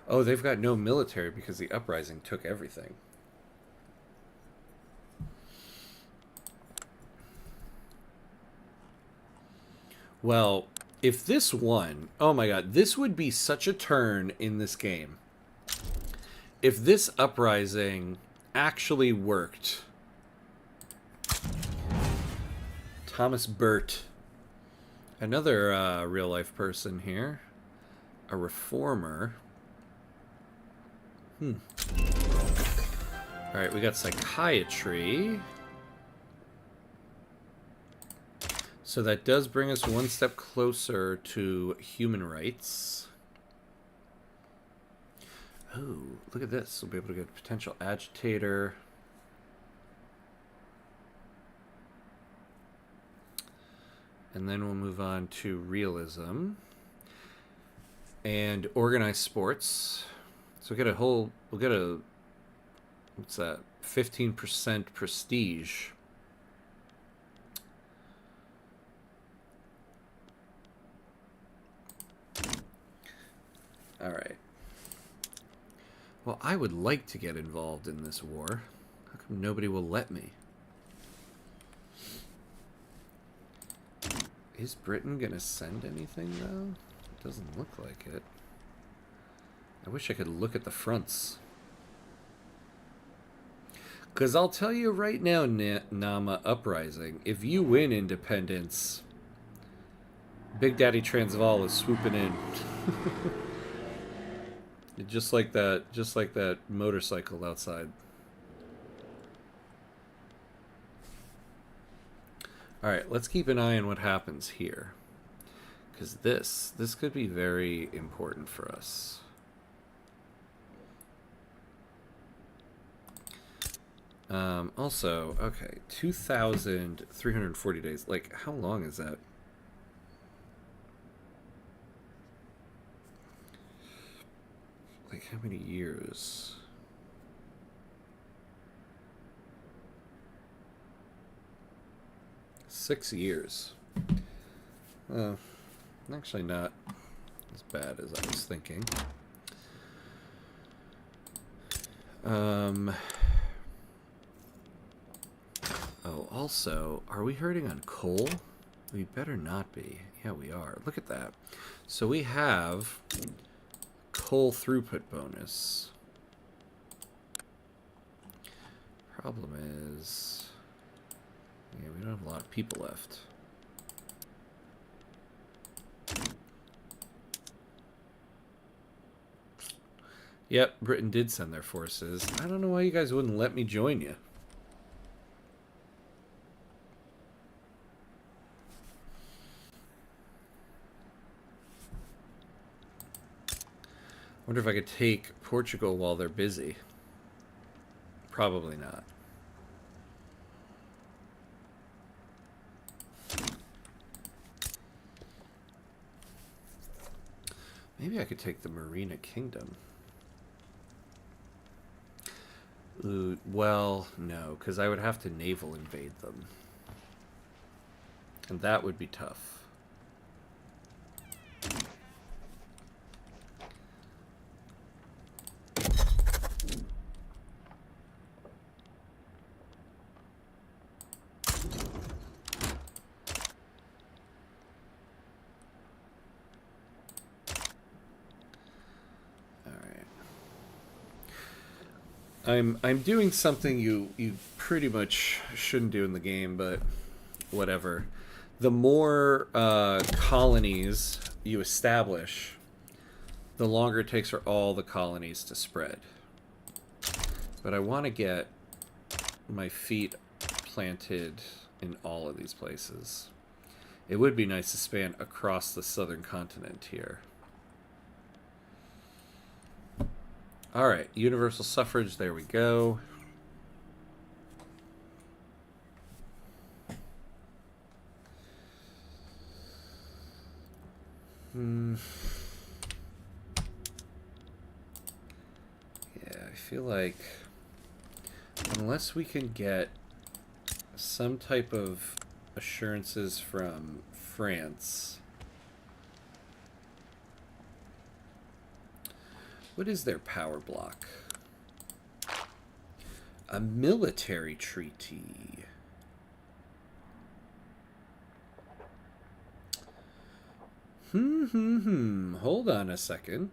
Oh, they've got no military because the uprising took everything. Well, if this won, oh my god, this would be such a turn in this game. If this uprising actually worked. Thomas Burt. Another real-life person here. A reformer. Alright, we got psychiatry. So that does bring us one step closer to human rights. Oh, look at this. We'll be able to get a potential agitator. And then we'll move on to realism. And organized sports. So we'll get a, what's that? 15% prestige. All right. Well, I would like to get involved in this war. How come nobody will let me? Is Britain gonna send anything, though? It doesn't look like it. I wish I could look at the fronts. Because I'll tell you right now, Nama Uprising, if you win independence, Big Daddy Transvaal is swooping in. Just like that motorcycle outside. Alright, let's keep an eye on what happens here. Because this could be very important for us. Also, okay, 2,340 days. Like, how long is that? Like, how many years? Six years. Actually not as bad as I was thinking. Oh, also, are we hurting on coal? We better not be. Yeah, we are. Look at that. So we have coal throughput bonus. Problem is, yeah, we don't have a lot of people left. Yep, Britain did send their forces. I don't know why you guys wouldn't let me join you. Wonder if I could take Portugal while they're busy. Probably not. Maybe I could take the Marina Kingdom. Ooh, well, no, because I would have to naval invade them. And that would be tough. I'm doing something you pretty much shouldn't do in the game, but whatever. The more colonies you establish, the longer it takes for all the colonies to spread. But I want to get my feet planted in all of these places. It would be nice to span across the southern continent here. All right, universal suffrage. There we go. Yeah, I feel like unless we can get some type of assurances from France. What is their power block? A military treaty. Hold on a second.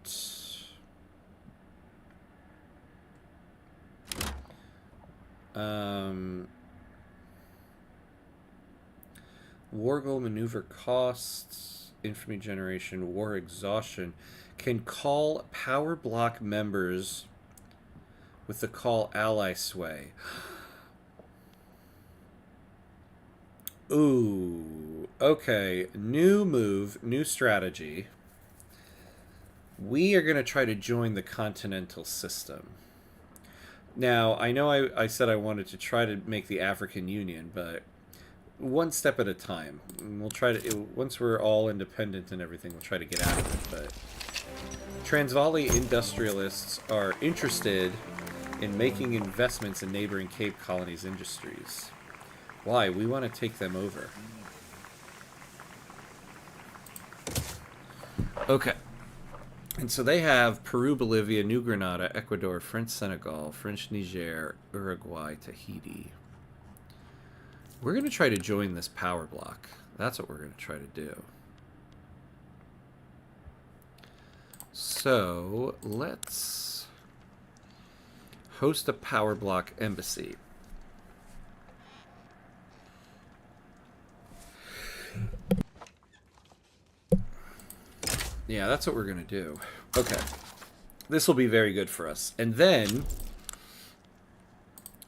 War goal maneuver costs, infamy generation, war exhaustion. Can call power block members with the call ally sway. Ooh, okay. New move, new strategy. We are going to try to join the continental system. Now, I know I said I wanted to try to make the African Union, but one step at a time. We'll try to, once we're all independent and everything, we'll try to get out of it. But Transvaal industrialists are interested in making investments in neighboring Cape Colonies industries. Why? We want to take them over. Okay. And so they have Peru, Bolivia, New Granada, Ecuador, French Senegal, French Niger, Uruguay, Tahiti. We're going to try to join this power block. That's what we're going to try to do. So let's host a power block embassy. Yeah, that's what we're going to do. Okay. This will be very good for us. And then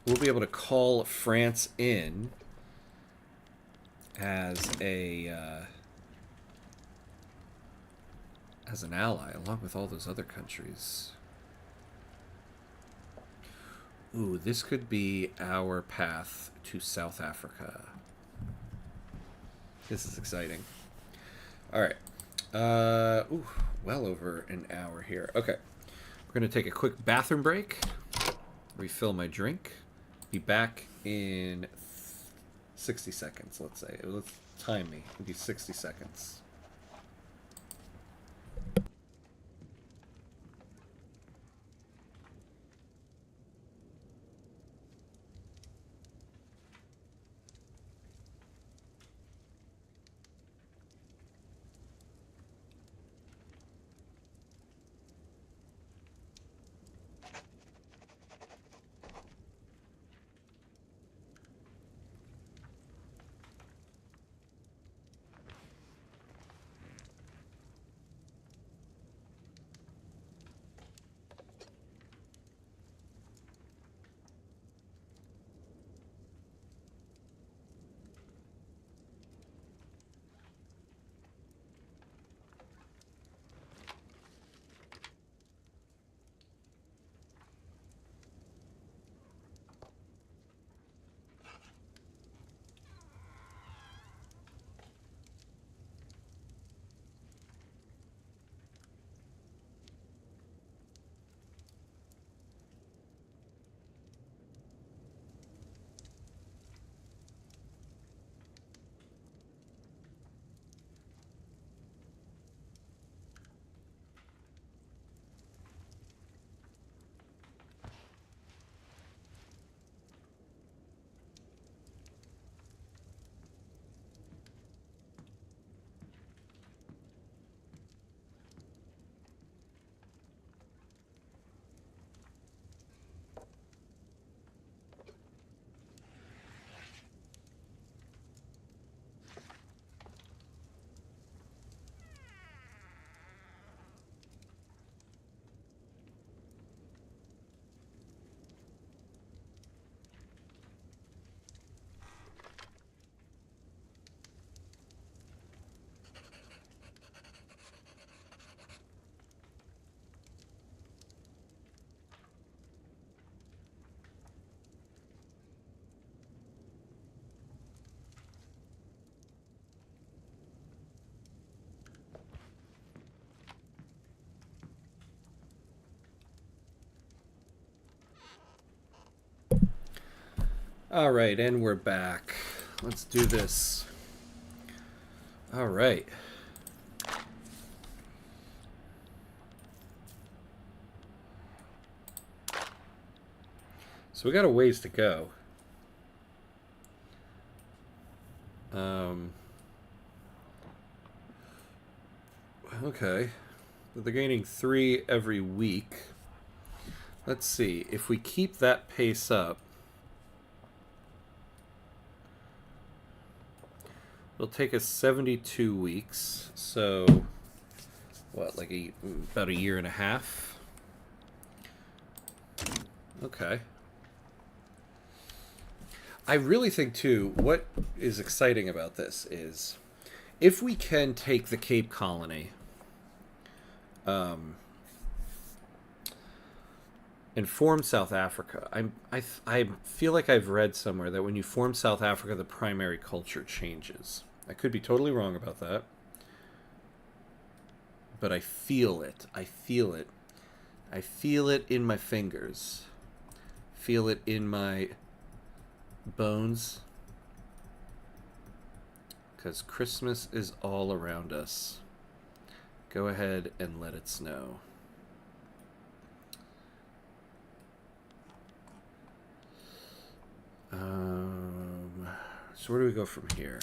we'll be able to call France in as an ally, along with all those other countries. Ooh, this could be our path to South Africa. This is exciting. All right. Ooh, well over an hour here. Okay. We're going to take a quick bathroom break. Refill my drink. Be back in 60 seconds, let's say. Let's time me. It'll be 60 seconds. All right, and we're back. Let's do this. All right. So we got a ways to go. Okay. They're gaining 3 every week. Let's see. If we keep that pace up, it'll take us 72 weeks. So, what, like about a year and a half? Okay. I really think, too, what is exciting about this is if we can take the Cape Colony and form South Africa, I feel like I've read somewhere that when you form South Africa, the primary culture changes. I could be totally wrong about that, but I feel it. I feel it. I feel it in my fingers. Feel it in my bones. Because Christmas is all around us. Go ahead and let it snow. So where do we go from here?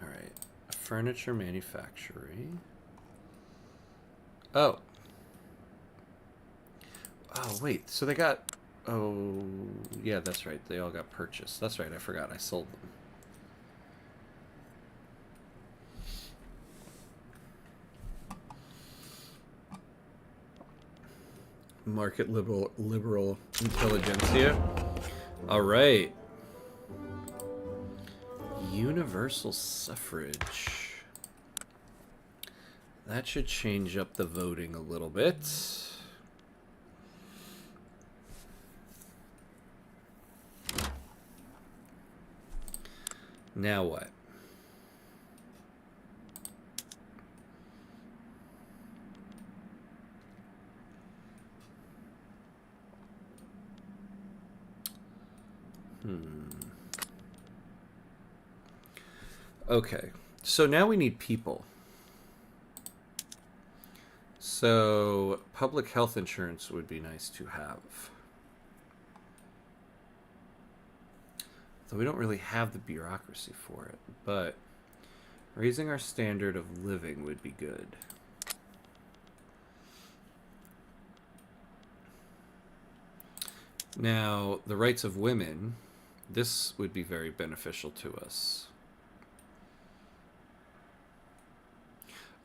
All right. Furniture manufacturing. Oh. Oh, wait. So they got... Oh, yeah, that's right. They all got purchased. That's right. I forgot. I sold them. Market liberal intelligentsia. All right. Universal suffrage. That should change up the voting a little bit. Now what? Okay, so now we need people. So public health insurance would be nice to have. Though we don't really have the bureaucracy for it, but raising our standard of living would be good. Now, the rights of women, this would be very beneficial to us.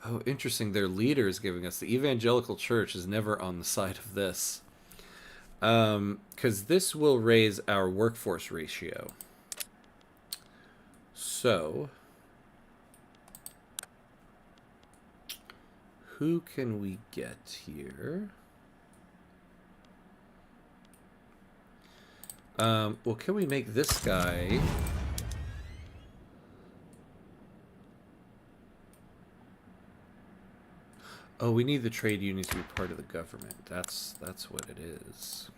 Oh, interesting. Their leader is giving us the evangelical church is never on the side of this. Because this will raise our workforce ratio. So, who can we get here? Well, can we make this guy... Oh, we need the trade unions to be part of the government. That's what it is.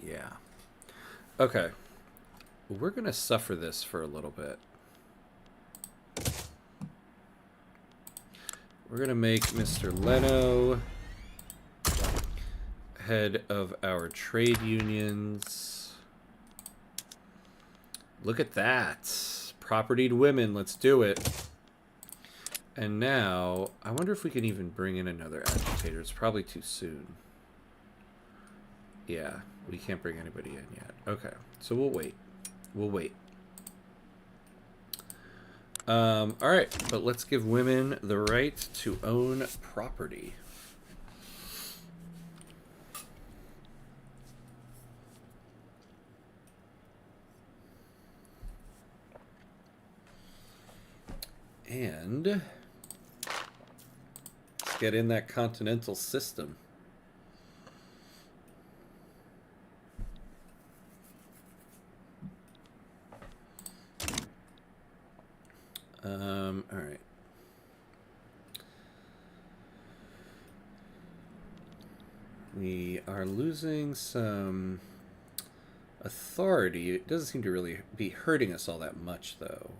Yeah. Okay. We're going to suffer this for a little bit. We're going to make Mr. Leno head of our trade unions. Look at that. Propertied women. Let's do it. And now, I wonder if we can even bring in another agitator. It's probably too soon. Yeah, we can't bring anybody in yet. Okay, so we'll wait. We'll wait. All right, but let's give women the right to own property. And let's get in that continental system. All right. We are losing some authority. It doesn't seem to really be hurting us all that much, though.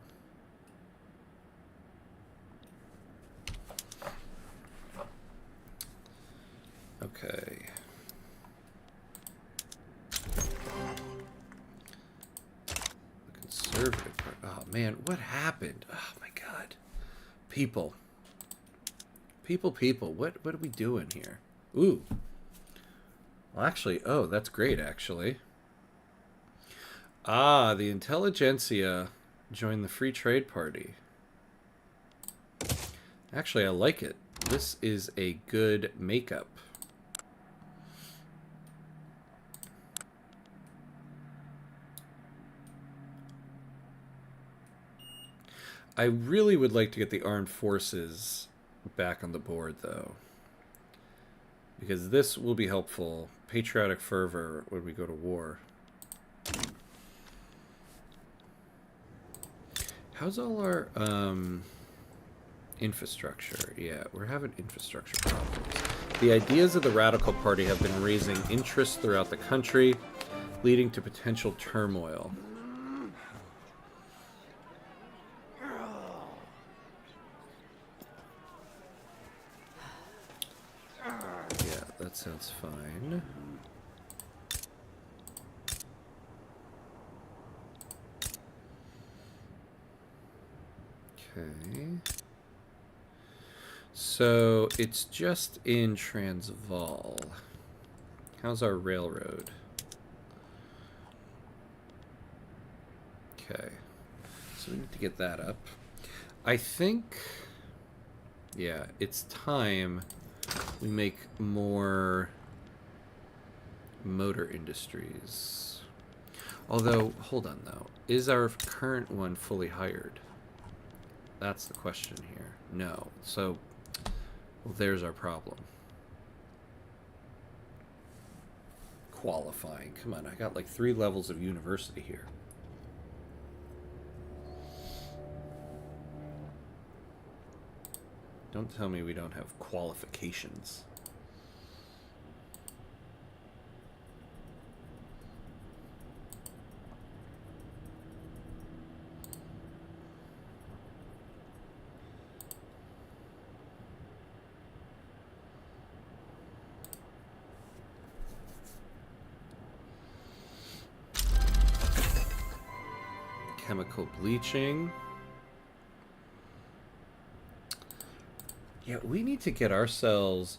Okay. The conservative part. Oh, man. What happened? Oh, my God. People. People. What are we doing here? Ooh. Well, actually, oh, that's great, actually. Ah, the intelligentsia joined the Free Trade Party. Actually, I like it. This is a good makeup. I really would like to get the armed forces back on the board, though, because this will be helpful. Patriotic fervor when we go to war. How's all our infrastructure? Yeah, we're having infrastructure problems. The ideas of the Radical Party have been raising interest throughout the country, leading to potential turmoil. Yeah, that sounds fine. Okay. So it's just in Transvaal. How's our railroad? Okay. So we need to get that up. I think, yeah, it's time we make more motor industries. Although, hold on though. Is our current one fully hired? That's the question here. No. So, well, there's our problem. Qualifying. Come on, I got like 3 levels of university here. Don't tell me we don't have qualifications. Chemical bleaching. Yeah, we need to get ourselves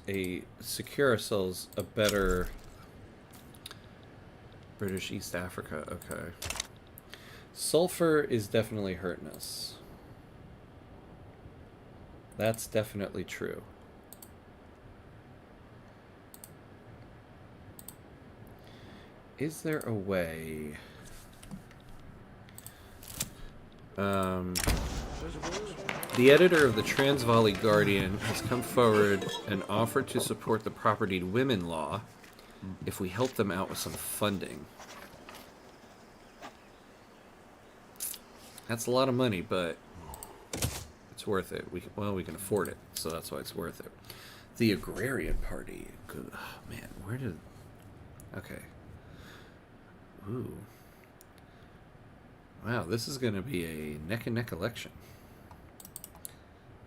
secure ourselves a better British East Africa. Okay. Sulfur is definitely hurting us. That's definitely true. Is there a way? The editor of the Transvaal Guardian has come forward and offered to support the propertied women law if we help them out with some funding. That's a lot of money, but it's worth it. We can afford it, so that's why it's worth it. The Agrarian Party. Good. Oh, man, where did... Okay. Ooh. Wow, this is going to be a neck-and-neck election.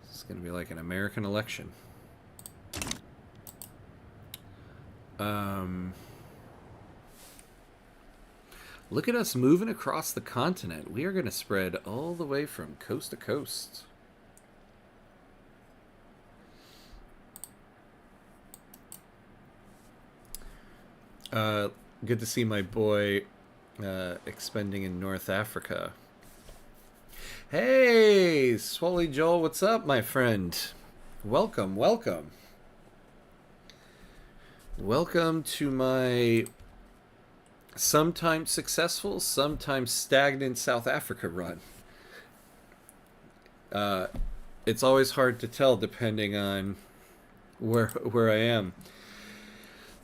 This is going to be like an American election. Look at us moving across the continent. We are going to spread all the way from coast to coast. Good to see my boy expending in North Africa. Hey, Swolly Joel, what's up, my friend? Welcome, welcome. Welcome to my sometimes successful, sometimes stagnant South Africa run. It's always hard to tell depending on where I am.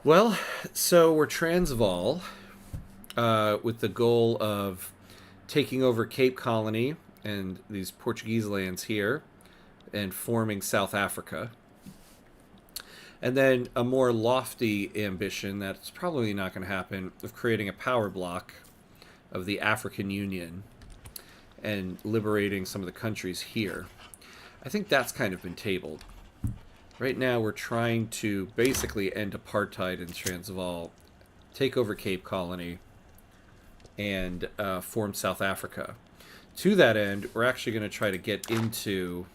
Well, so we're Transvaal with the goal of taking over Cape Colony and these Portuguese lands here and forming South Africa. And then a more lofty ambition that's probably not going to happen of creating a power block of the African Union and liberating some of the countries here. I think that's kind of been tabled. Right now we're trying to basically end apartheid in Transvaal, take over Cape Colony, and form South Africa. To that end, we're actually going to try to get into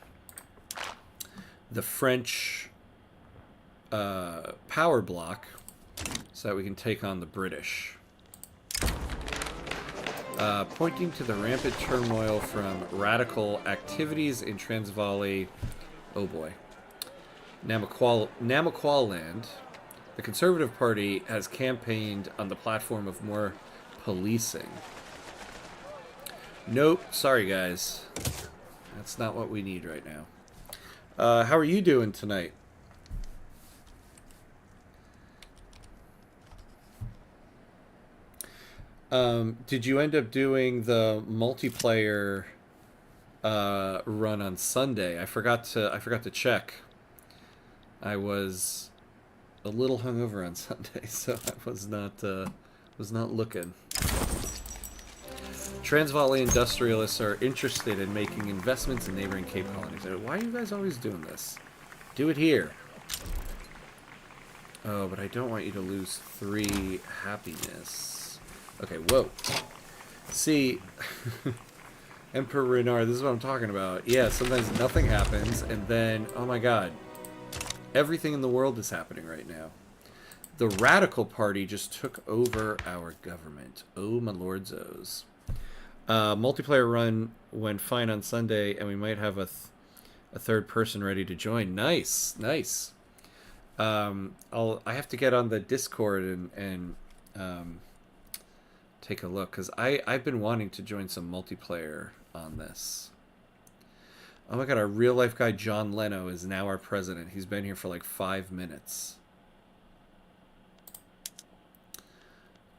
the French power block so that we can take on the British. Pointing to the rampant turmoil from radical activities in Transvaal, oh boy, Namaqual land, the Conservative Party has campaigned on the platform of more policing. Nope, sorry guys. That's not what we need right now. How are you doing tonight? Did you end up doing the multiplayer run on Sunday? I forgot to check. I was a little hungover on Sunday, so I was not looking. Transvaal industrialists are interested in making investments in neighboring Cape colonies. Why are you guys always doing this? Do it here. Oh, but I don't want you to lose 3 happiness. Okay, whoa. See, Emperor Renard, this is what I'm talking about. Yeah, sometimes nothing happens, and then, oh my god, everything in the world is happening right now. The Radical Party just took over our government. Oh, my lords O's. Multiplayer run went fine on Sunday, and we might have a third person ready to join. Nice, nice. I have to get on the Discord and take a look, because I've been wanting to join some multiplayer on this. Oh my god, our real life guy John Leno is now our president. He's been here for like 5 minutes.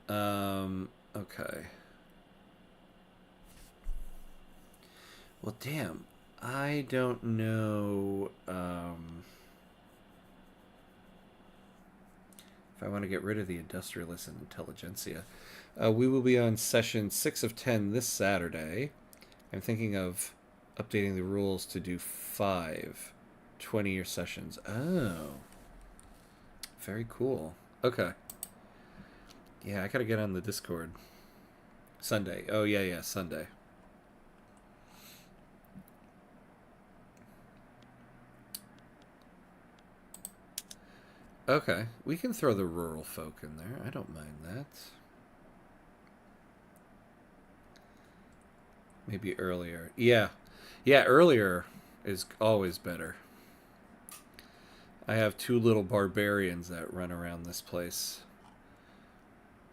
Okay. Well, damn. I don't know if I want to get rid of the industrialists and intelligentsia. We will be on session 6 of 10 this Saturday. I'm thinking of updating the rules to do 5 20-year sessions. Oh. Very cool. Okay. Yeah, I gotta get on the Discord. Sunday. Oh, yeah, Sunday. Okay, we can throw the rural folk in there. I don't mind that. Maybe earlier. Yeah, earlier is always better. I have 2 little barbarians that run around this place.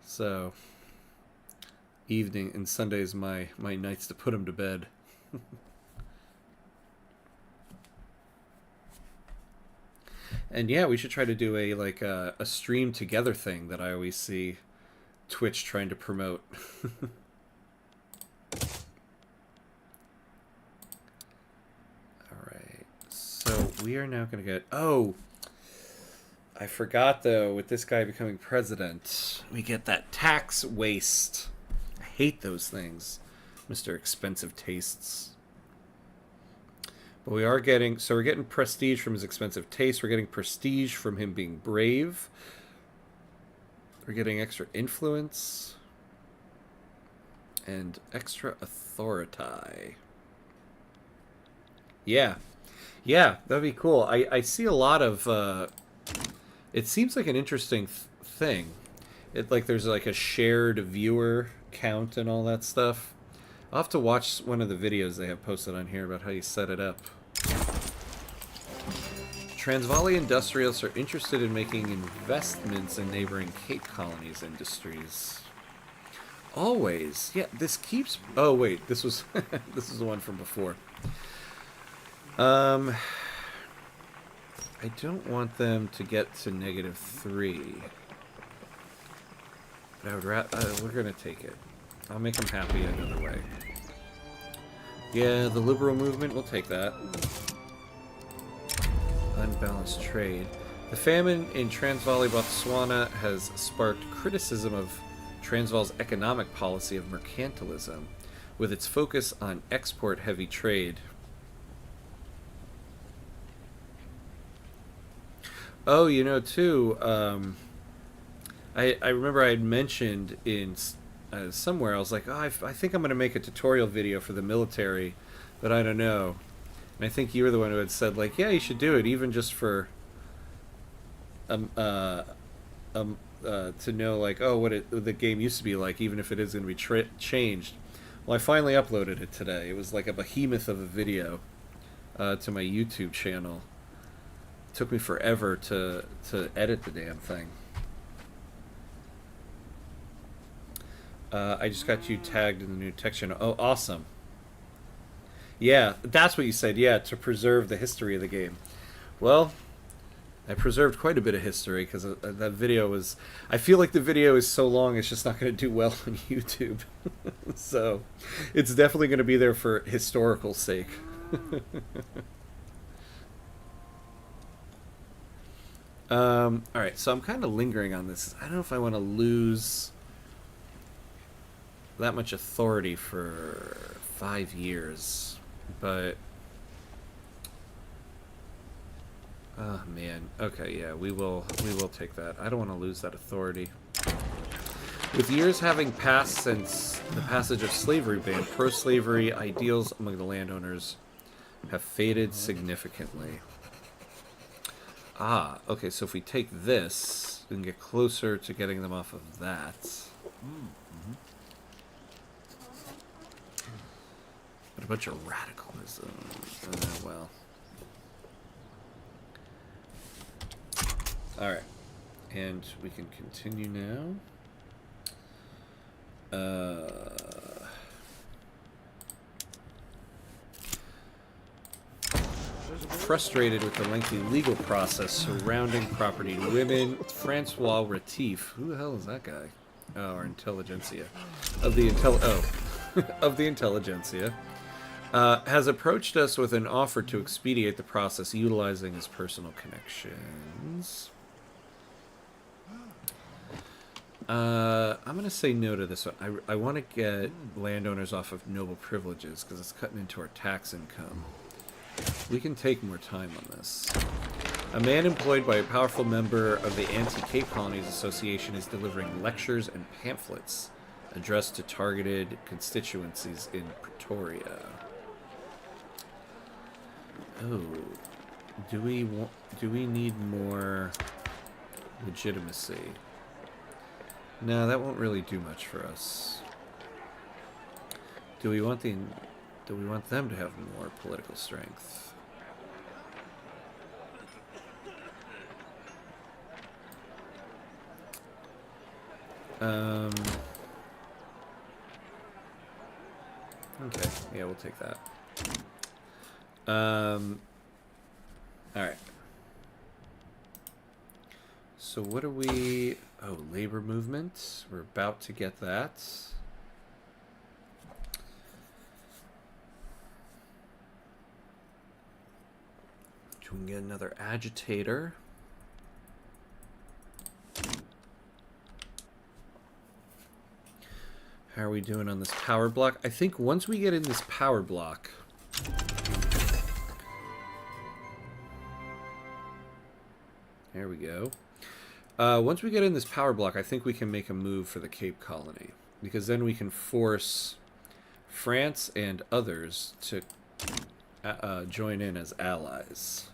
So, evening and Sunday's my nights to put them to bed. And yeah, we should try to do a stream together thing that I always see Twitch trying to promote. Alright, so we are now going to get... Oh! I forgot, though, with this guy becoming president, we get that tax waste. I hate those things, Mr. Expensive Tastes. But we are getting... So we're getting prestige from his expensive taste. We're getting prestige from him being brave. We're getting extra influence. And extra authority. Yeah. Yeah, that'd be cool. I see a lot of... it seems like an interesting thing. There's like a shared viewer count and all that stuff. I'll have to watch one of the videos they have posted on here about how you set it up. Transvaal industrialists are interested in making investments in neighboring Cape colonies industries. Always. Yeah, this keeps... Oh, wait. This was... this is the one from before. I don't want them to get to -3. But I would we're going to take it. I'll make them happy another way. Yeah, the liberal movement, we'll take that. Unbalanced trade. The famine in Transvaal, Botswana has sparked criticism of Transvaal's economic policy of mercantilism, with its focus on export-heavy trade. Oh, you know, too, I remember I had mentioned in somewhere, I was like, oh, I think I'm going to make a tutorial video for the military, but I don't know. And I think you were the one who had said, like, yeah, you should do it, even just for to know, like, oh, what the game used to be like, even if it is going to be changed. Well, I finally uploaded it today. It was like a behemoth of a video to my YouTube channel. It took me forever to edit the damn thing. I just got you tagged in the new text channel. Oh, awesome. Yeah, that's what you said. Yeah, to preserve the history of the game. Well, I preserved quite a bit of history because that video was... I feel like the video is so long it's just not going to do well on YouTube. So it's definitely going to be there for historical sake. Alright, so I'm kind of lingering on this. I don't know if I want to lose that much authority for 5 years, but... Oh, man. Okay, yeah, we will take that. I don't want to lose that authority. With years having passed since the passage of slavery ban, pro-slavery ideals among the landowners have faded significantly. Ah, okay, so if we take this, we can get closer to getting them off of that. But a bunch of radicalism. Well. Alright. And we can continue now. Frustrated with the lengthy legal process surrounding property to women, Francois Retief, who the hell is that guy? Oh, our intelligentsia. Of the of the intelligentsia. Has approached us with an offer to expedite the process utilizing his personal connections. I'm going to say no to this one. I want to get landowners off of noble privileges because it's cutting into our tax income. We can take more time on this. A man employed by a powerful member of the Anti-Cape Colonies Association is delivering lectures and pamphlets addressed to targeted constituencies in Pretoria. Oh, do we need more legitimacy? No, that won't really do much for us. Do we want them to have more political strength? Okay, yeah, we'll take that. Alright. So what are we... Oh, labor movement. We're about to get that. We can get another agitator. How are we doing on this power block? I think once we get in this power block... There we go. Once we get in this power block, I think we can make a move for the Cape Colony. Because then we can force France and others to join in as allies.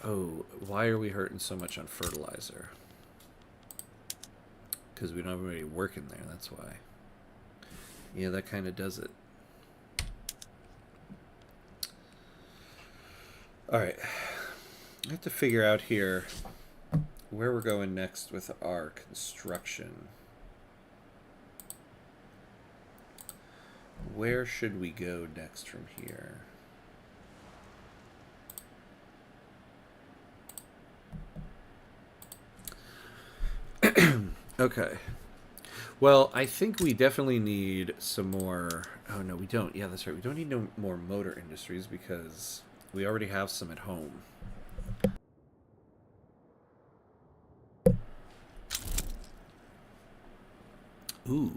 Oh, why are we hurting so much on fertilizer? Because we don't have anybody working there, that's why. Yeah, that kind of does it. Alright. I have to figure out here where we're going next with our construction. Where should we go next from here? Okay. Well, I think we definitely need some more... Oh, no, we don't. Yeah, that's right. We don't need no more motor industries because we already have some at home. Ooh.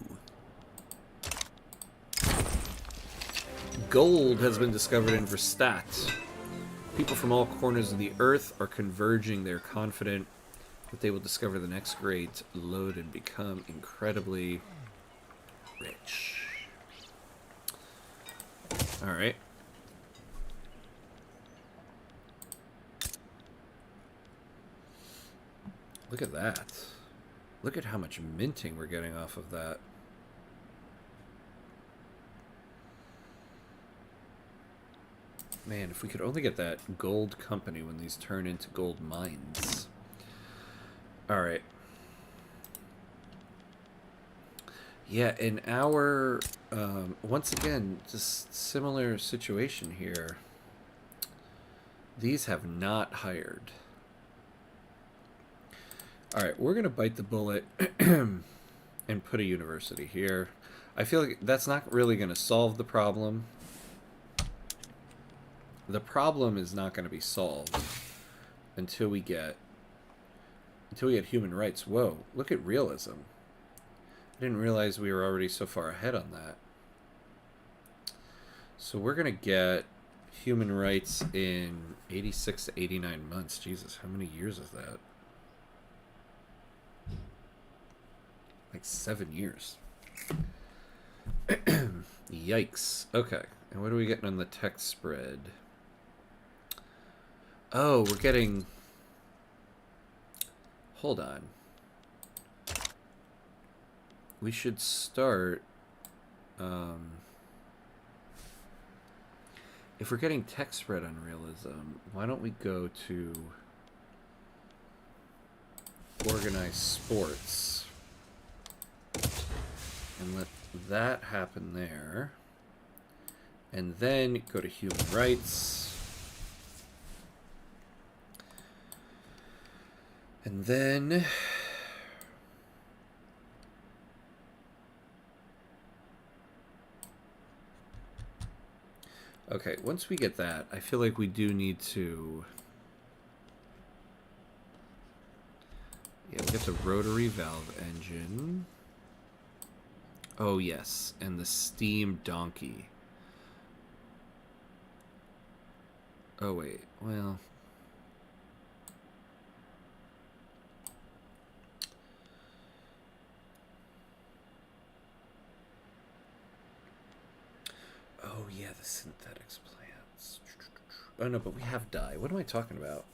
Gold has been discovered in Verstadt. People from all corners of the earth are converging. They're confident that they will discover the next great lode and become incredibly rich. Alright. Look at that. Look at how much minting we're getting off of that. Man, if we could only get that gold company when these turn into gold mines. Alright. Yeah, in our, once again, just similar situation here. These have not hired. Alright, we're going to bite the bullet and put a university here. I feel like that's not really going to solve the problem. The problem is not going to be solved until we get human rights. Whoa, look at realism. I didn't realize we were already so far ahead on that. So we're going to get human rights in 86 to 89 months. Jesus, how many years is that? Like 7 years. Yikes. Okay. And what are we getting on the tech spread? Oh, we're getting... Hold on. We should start... if we're getting tech spread on realism, why don't we go to organized sports and let that happen there, and then go to human rights, and then okay, once we get that, I feel like we do need to... Yeah, we'll get the rotary valve engine. Oh, yes, and the steam donkey. Oh, wait, well... Oh, yeah, the synthetics plants. Oh, no, but we have dye. What am I talking about?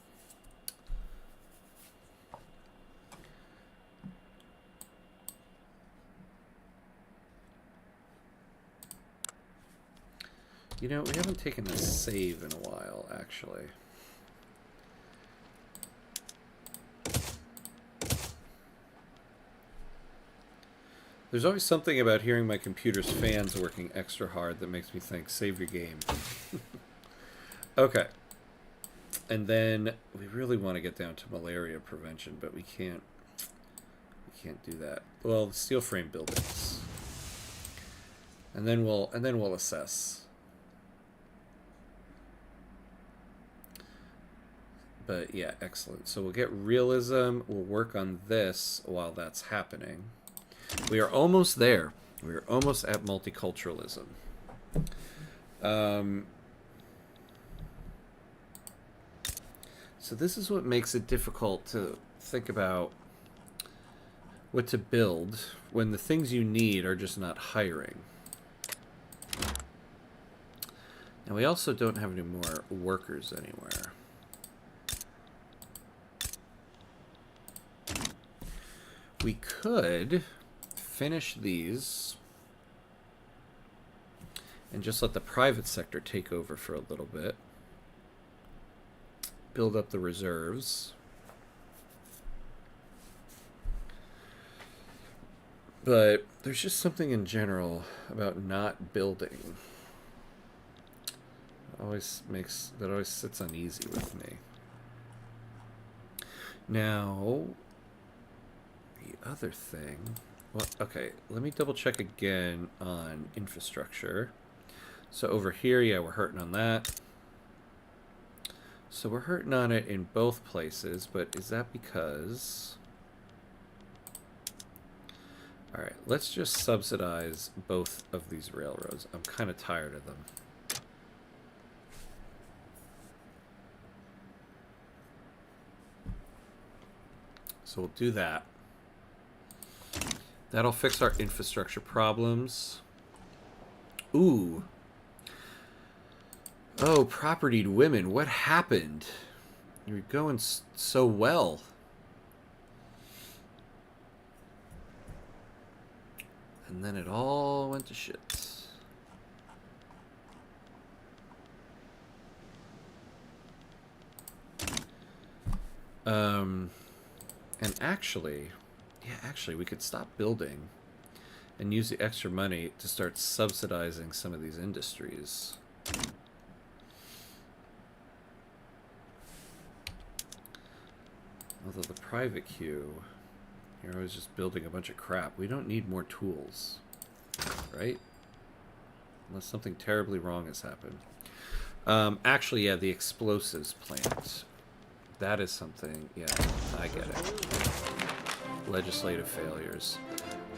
You know, we haven't taken a save in a while, actually. There's always something about hearing my computer's fans working extra hard that makes me think, save your game. Okay. And then we really want to get down to malaria prevention, but we can't do that. Well, the steel frame buildings. And then we'll assess. But yeah, excellent. So we'll get realism. We'll work on this while that's happening. We are almost there. We are almost at multiculturalism. So this is what makes it difficult to think about what to build when the things you need are just not hiring. And we also don't have any more workers anywhere. We could finish these and just let the private sector take over for a little bit. Build up the reserves. But there's just something in general about not building. That always sits uneasy with me. Now, the other thing... Well, okay, let me double check again on infrastructure. So over here, yeah, we're hurting on that. So we're hurting on it in both places, but is that because... All right, let's just subsidize both of these railroads. I'm kind of tired of them. So we'll do that. That'll fix our infrastructure problems. Ooh. Oh, propertied women. What happened? You were going so well. And then it all went to shit. And actually, we could stop building and use the extra money to start subsidizing some of these industries. Although the private queue, you're always just building a bunch of crap. We don't need more tools, right? Unless something terribly wrong has happened. Actually, yeah, the explosives plant. That is something, yeah, I get it. Legislative failures.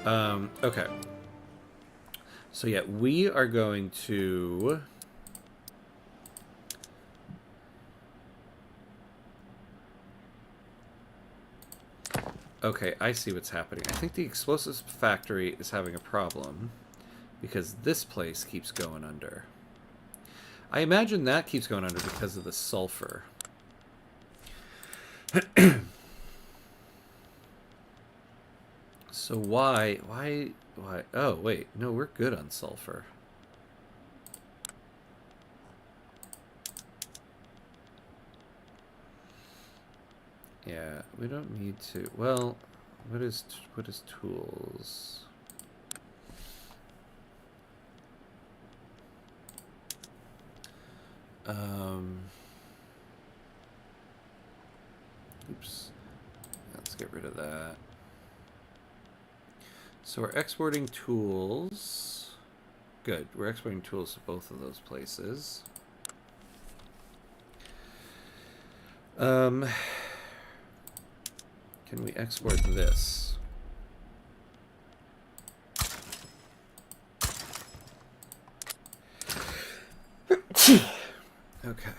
Okay. So yeah, we are going to... Okay, I see what's happening. I think the explosives factory is having a problem because this place keeps going under. I imagine that keeps going under because of the sulfur. So why? Oh, wait. No, we're good on sulfur. Yeah, we don't need to. Well, what is tools? Oops. Let's get rid of that. So we're exporting tools. Good. We're exporting tools to both of those places. Can we export this? Okay.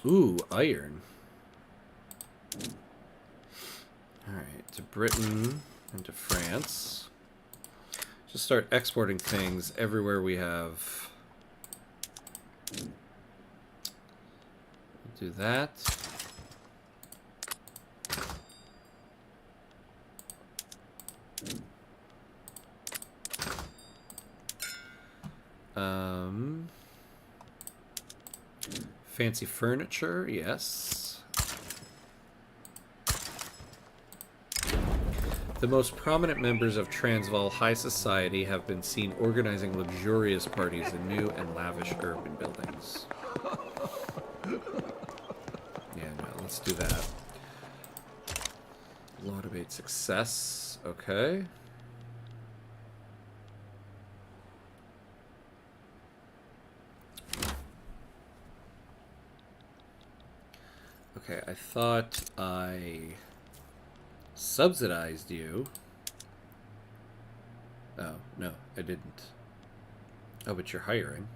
Ooh, iron. Alright, to Britain and to France. Just start exporting things everywhere we have. Do that. Fancy furniture, yes. The most prominent members of Transvaal high society have been seen organizing luxurious parties in new and lavish urban buildings. Yeah, no, let's do that. Law debate success, okay. Okay, I thought I subsidized you. Oh, no, I didn't. Oh, but you're hiring.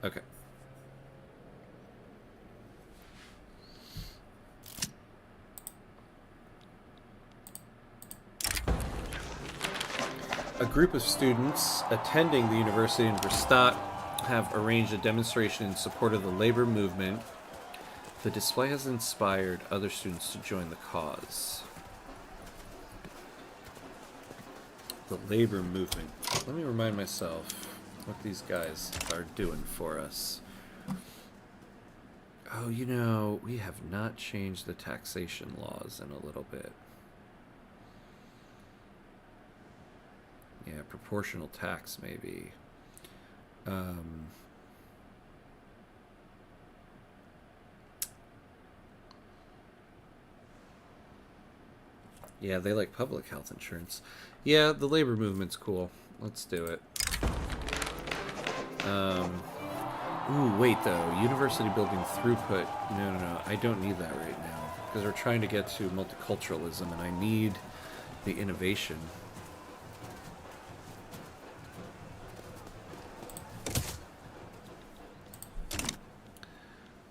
Okay. A group of students attending the University in Verstaat have arranged a demonstration in support of the labor movement. The display has inspired other students to join the cause. The labor movement. Let me remind myself what these guys are doing for us. Oh, you know, we have not changed the taxation laws in a little bit. Yeah, proportional tax, maybe. Yeah, they like public health insurance. Yeah, the labor movement's cool. Let's do it. Ooh, wait, though. University building throughput. No. I don't need that right now. Because we're trying to get to multiculturalism, and I need the innovation.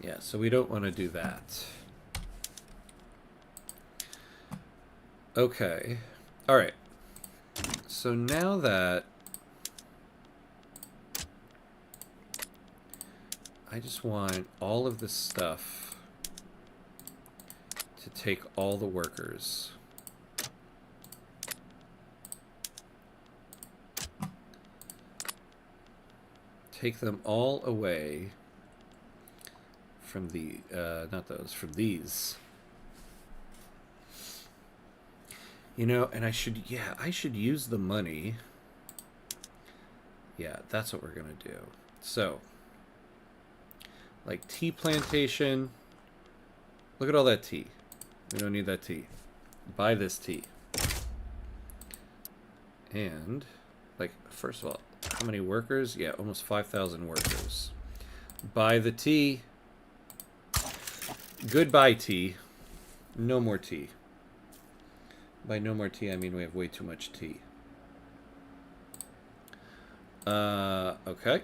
Yeah, so we don't want to do that. Okay. All right. So now that I just want all of this stuff to take all the workers. Take them all away from the, not those, from these. You know, and I should use the money. Yeah, that's what we're going to do. So, like tea plantation. Look at all that tea. We don't need that tea. Buy this tea. And, like, first of all, how many workers? Yeah, almost 5,000 workers. Buy the tea. Goodbye tea. No more tea. By no more tea, I mean we have way too much tea. Okay.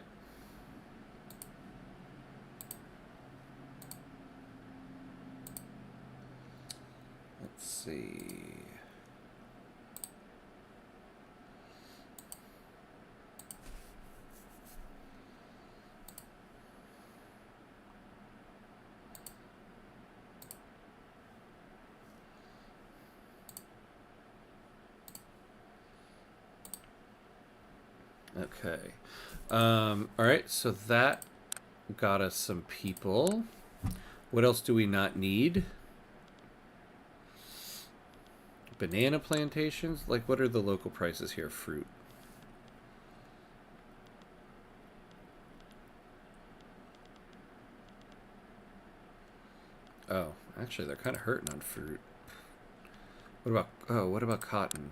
Let's see. Okay. All right, so that got us some people. What else do we not need? Banana plantations? Like, what are the local prices here? Fruit. Oh, actually, they're kind of hurting on fruit. What about cotton?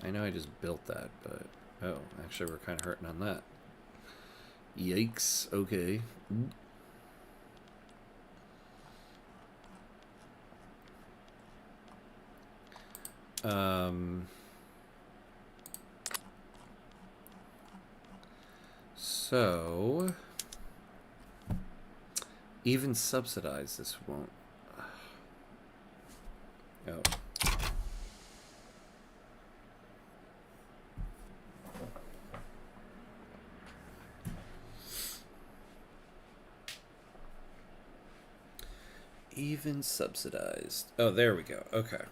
I know I just built that, but... Oh, actually, we're kind of hurting on that. Yikes. Okay. So... Even subsidize this won't... Oh. Even subsidized. Oh, there we go. Okay.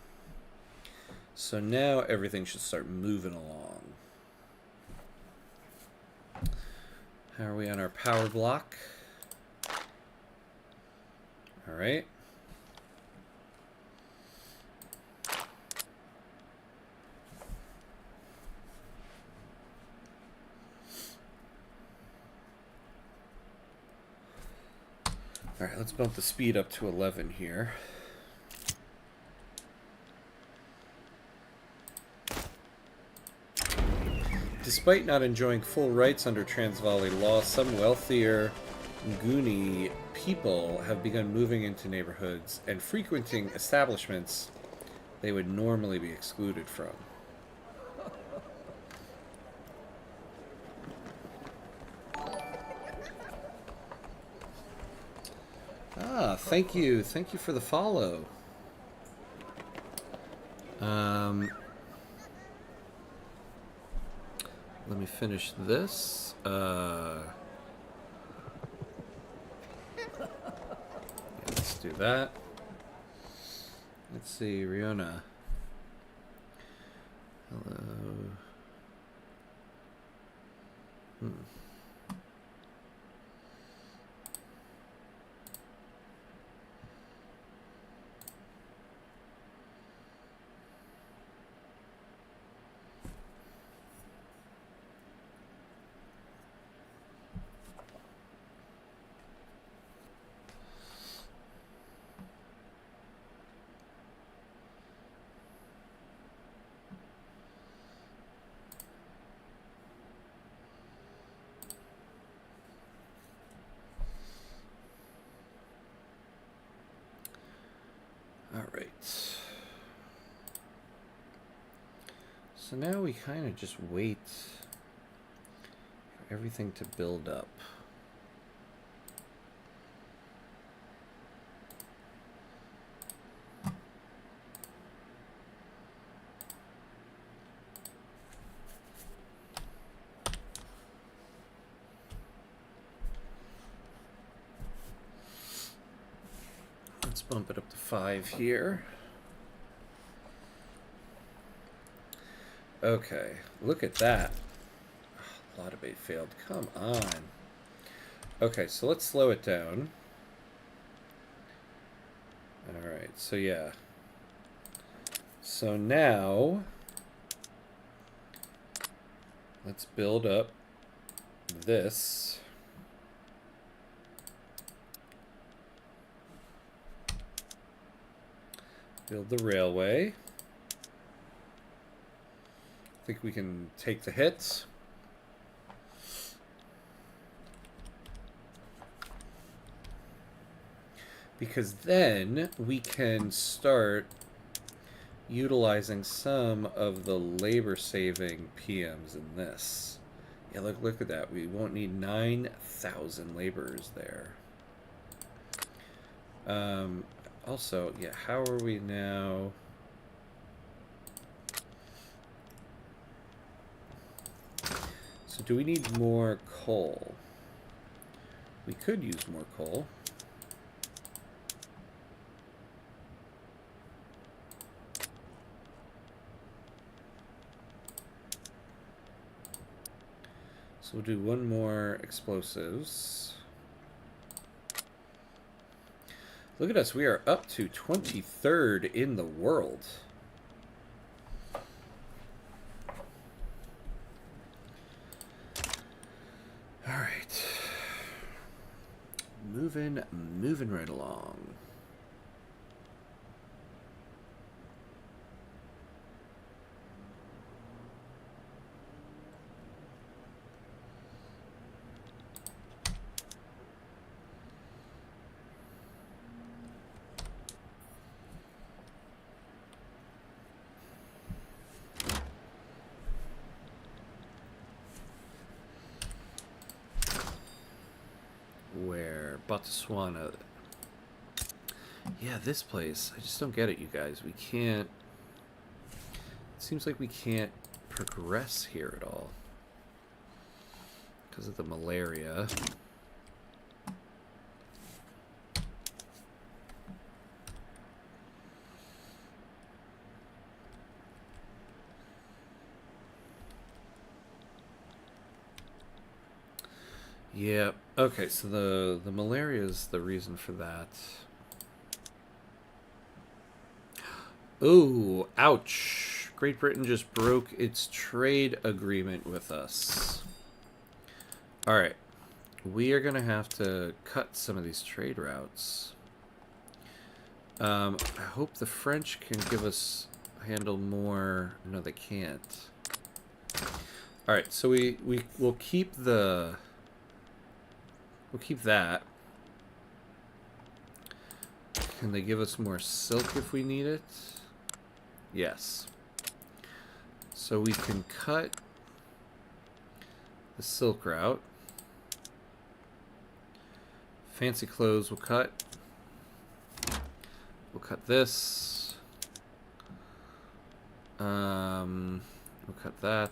So now everything should start moving along. How are we on our power block? All right. All right, let's bump the speed up to 11 here. Despite not enjoying full rights under Transvaal law, some wealthier Nguni people have begun moving into neighborhoods and frequenting establishments they would normally be excluded from. Ah, thank you. Thank you for the follow. Let me finish this. Yeah, let's do that. Let's see, Riona. Hello. All right. So now we kind of just wait for everything to build up. Let's bump it up to 5 here. Okay, look at that. A lot of bait failed. Come on. Okay, so let's slow it down. Alright, so yeah. So now, let's build up this. Build the railway. I think we can take the hits. Because then we can start utilizing some of the labor-saving PMs in this. Yeah, look at that. We won't need 9,000 laborers there. Also, yeah, how are we now? So do we need more coal? We could use more coal. So we'll do one more explosives. Look at us, we are up to 23rd in the world. All right. Moving right along. Where? Botswana. Yeah, this place. I just don't get it, you guys. We can't... It seems like we can't progress here at all. Because of the malaria. Yeah, okay, so the malaria is the reason for that. Ooh, ouch. Great Britain just broke its trade agreement with us. Alright, we are going to have to cut some of these trade routes. I hope the French can give us, handle more. No, they can't. Alright, so we'll keep the... We'll keep that. Can they give us more silk if we need it? Yes. So we can cut the silk route. Fancy clothes we'll cut. We'll cut this. We'll cut that.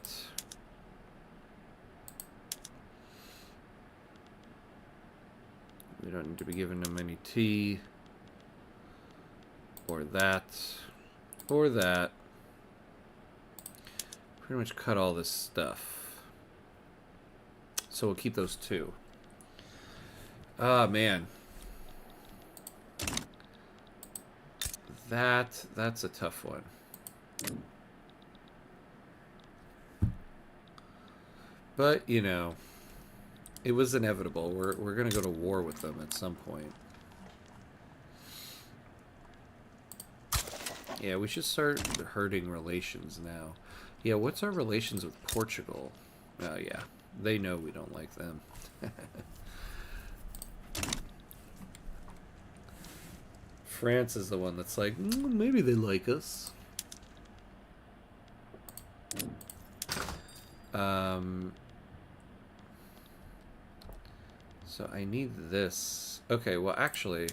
We don't need to be giving them any tea. Or that. Or that. Pretty much cut all this stuff. So we'll keep those two. Ah, man. That's a tough one. But, you know, it was inevitable. We're going to go to war with them at some point. Yeah, we should start hurting relations now. Yeah, what's our relations with Portugal? Oh, yeah. They know we don't like them. France is the one that's like, maybe they like us. So I need this. Okay, well, actually,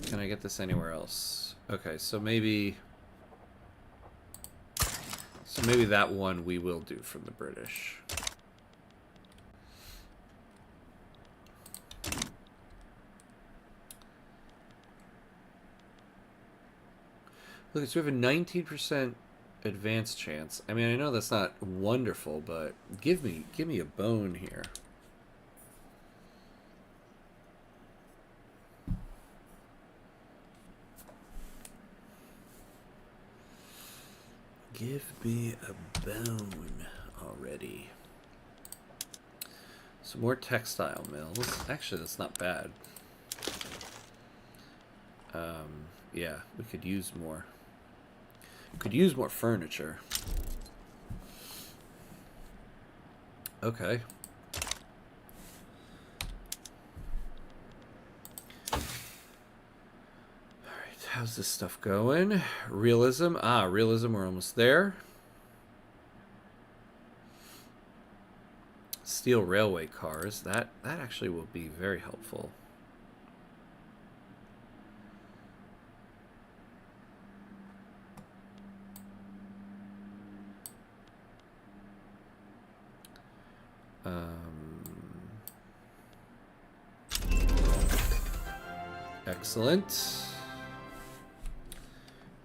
can I get this anywhere else? Okay, so maybe that one we will do from the British. Look, so we have a 19% advance chance. I mean, I know that's not wonderful, but give me a bone here. Give me a bone already. Some more textile mills. Actually, that's not bad. Yeah, we could use more. Could use more furniture. Okay. Alright, how's this stuff going? Realism. Ah, realism, we're almost there. Steel railway cars. That actually will be very helpful. Excellent.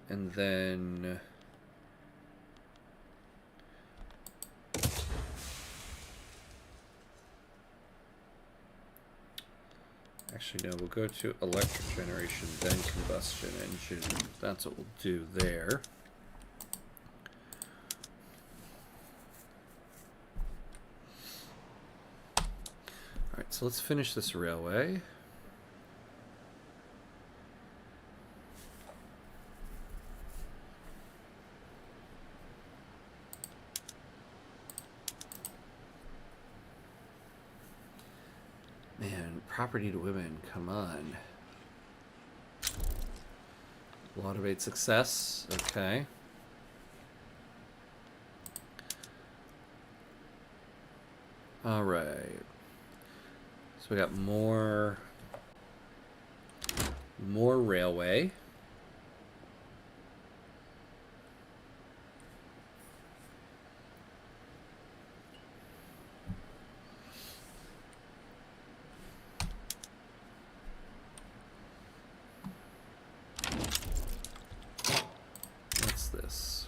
And then actually no, we'll go to electric generation, then combustion engine. That's what we'll do there. Alright, so let's finish this railway. Man, property to women, come on. Laudabate success, okay. Alright. So we got more railway. What's this?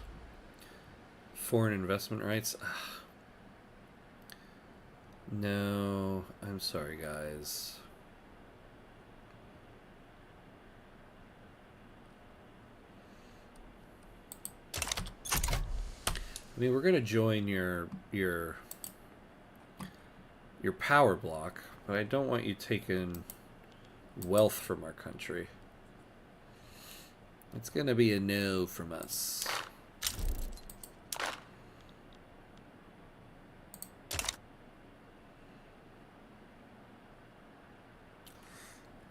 Foreign investment rights. Ugh. No, I'm sorry, guys. I mean, we're gonna join your power block, but I don't want you taking wealth from our country. It's gonna be a no from us.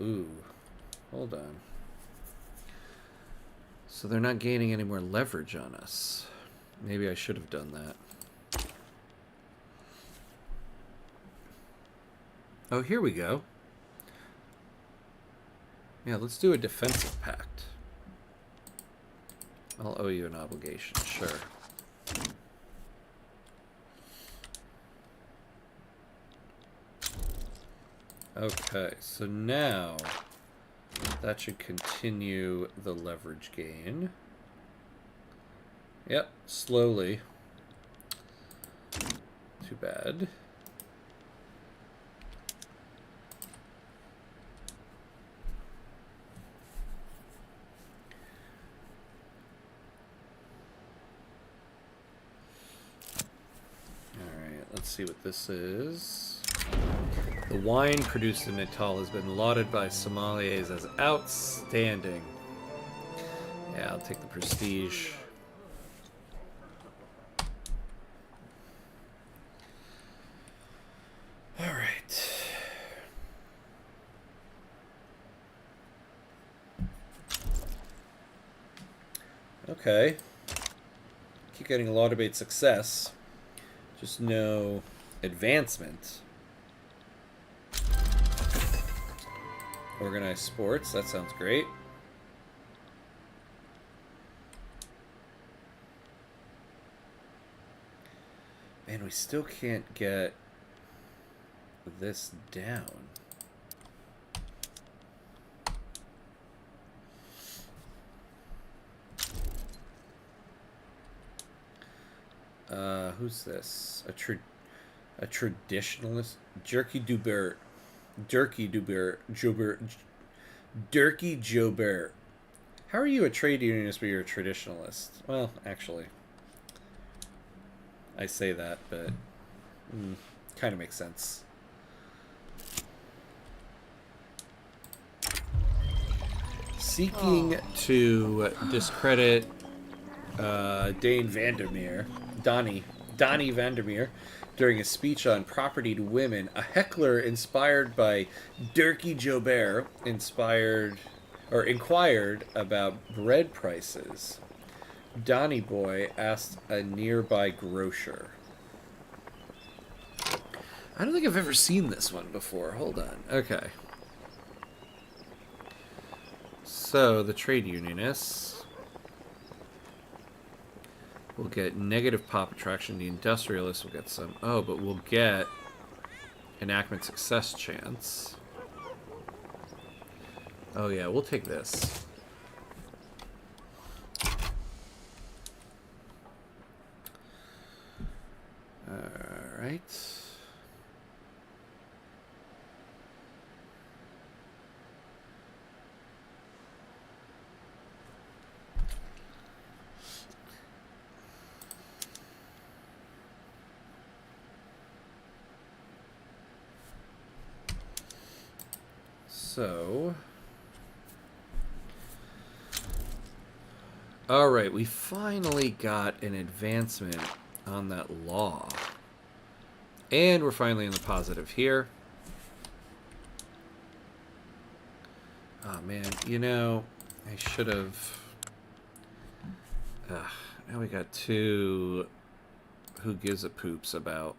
Ooh, hold on. So they're not gaining any more leverage on us. Maybe I should have done that. Oh, here we go. Yeah, let's do a defensive pact. I'll owe you an obligation, sure. Okay, so now that should continue the leverage gain. Yep, slowly. Too bad. Alright, let's see what this is. The wine produced in Natal has been lauded by sommeliers as outstanding. Yeah, I'll take the prestige. All right. Okay. Keep getting a lot of success. Just no advancement. Organized sports, that sounds great. Man, we still can't get this down. Who's this? A traditionalist? Durkee Jobert. How are you a trade unionist but you're a traditionalist? Well, actually, I say that, but kind of makes sense. Seeking to discredit Donnie Vandermeer, during a speech on property to women, a heckler inspired by Durkee Jobert inquired about bread prices. Donnie Boy asked a nearby grocer. I don't think I've ever seen this one before. Hold on. Okay. So, the trade unionists will get negative pop attraction. The industrialists will get some. Oh, but we'll get enactment success chance. Oh, yeah, we'll take this. All right. So, all right, we finally got an advancement on that law. And we're finally in the positive here. Oh, man, you know, I should have... now we got two who gives a poops about.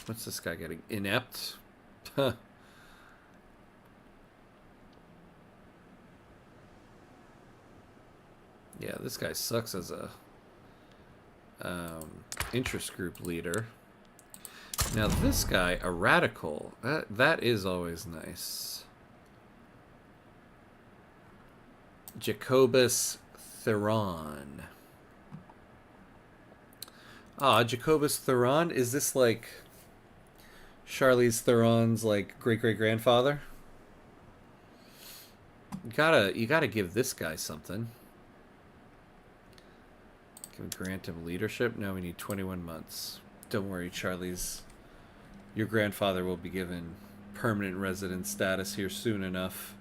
What's this guy getting? Inept? Huh. Yeah, this guy sucks as a interest group leader. Now this guy, a radical. That is always nice. Jacobus Theron. Ah, Jacobus Theron? Is this like Charlize Theron's like great-great-grandfather? You gotta give this guy something. Can we grant him leadership? No, we need 21 months. Don't worry, Charlize. Your grandfather will be given permanent resident status here soon enough.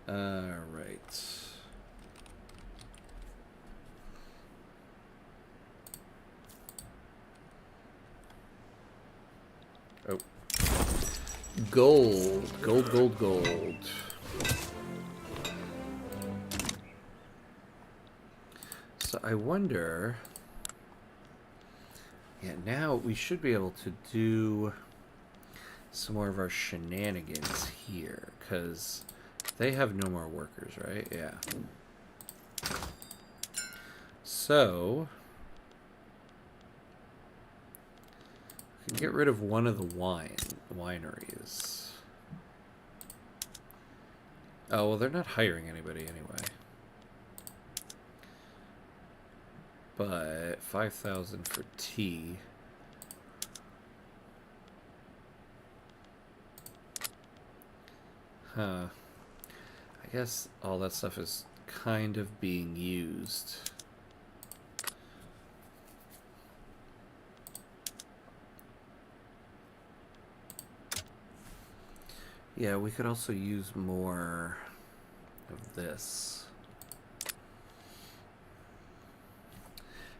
Alright. Oh. Gold. Gold. So I wonder... Yeah, now we should be able to do some more of our shenanigans here, because they have no more workers, right? Yeah. So... we can get rid of one of the wineries. Oh, well, they're not hiring anybody anyway. But 5,000 for tea. Huh. I guess all that stuff is kind of being used. Yeah, we could also use more of this.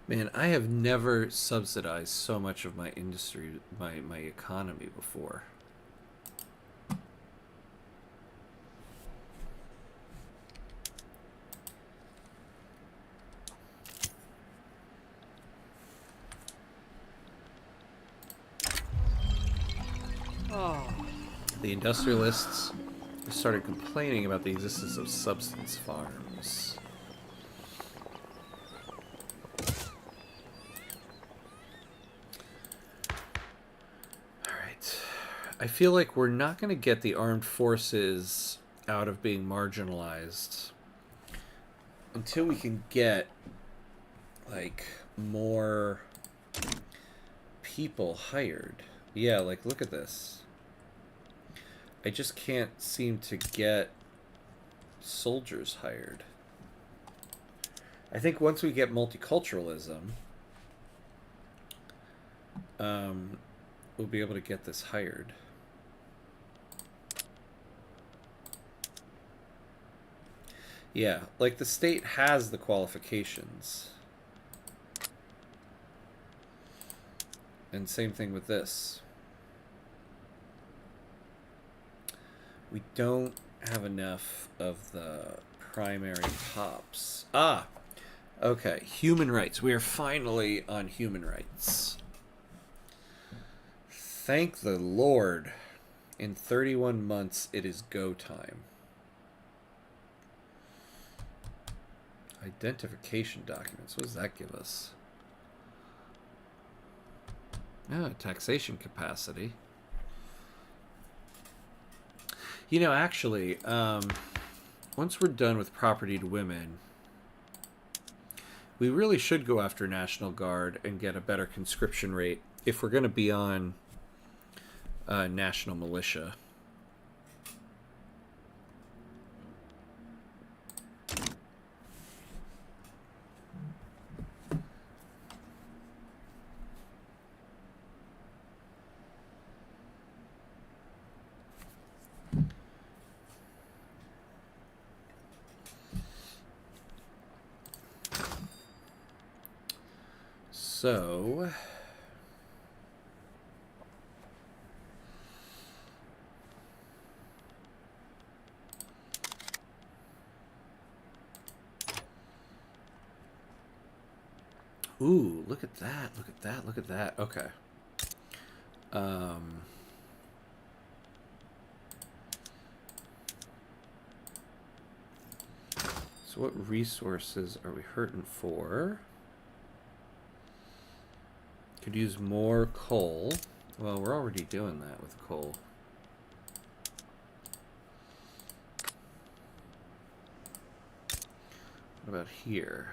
Man, I have never subsidized so much of my industry, my economy before. The industrialists started complaining about the existence of substance farms. I feel like we're not going to get the armed forces out of being marginalized until we can get like more people hired. Yeah, like look at this. I just can't seem to get soldiers hired. I think once we get multiculturalism, we'll be able to get this hired. Yeah, like the state has the qualifications. And same thing with this. We don't have enough of the primary pops. Ah, okay. Human rights. We are finally on human rights. Thank the Lord. In 31 months, it is go time. Identification documents. What does that give us? Taxation capacity. You know, actually, once we're done with property to women, we really should go after National Guard and get a better conscription rate if we're going to be on National Militia. So, ooh, look at that, look at that, look at that. Okay. So what resources are we hurting for? Could use more coal. Well, we're already doing that with coal. What about here?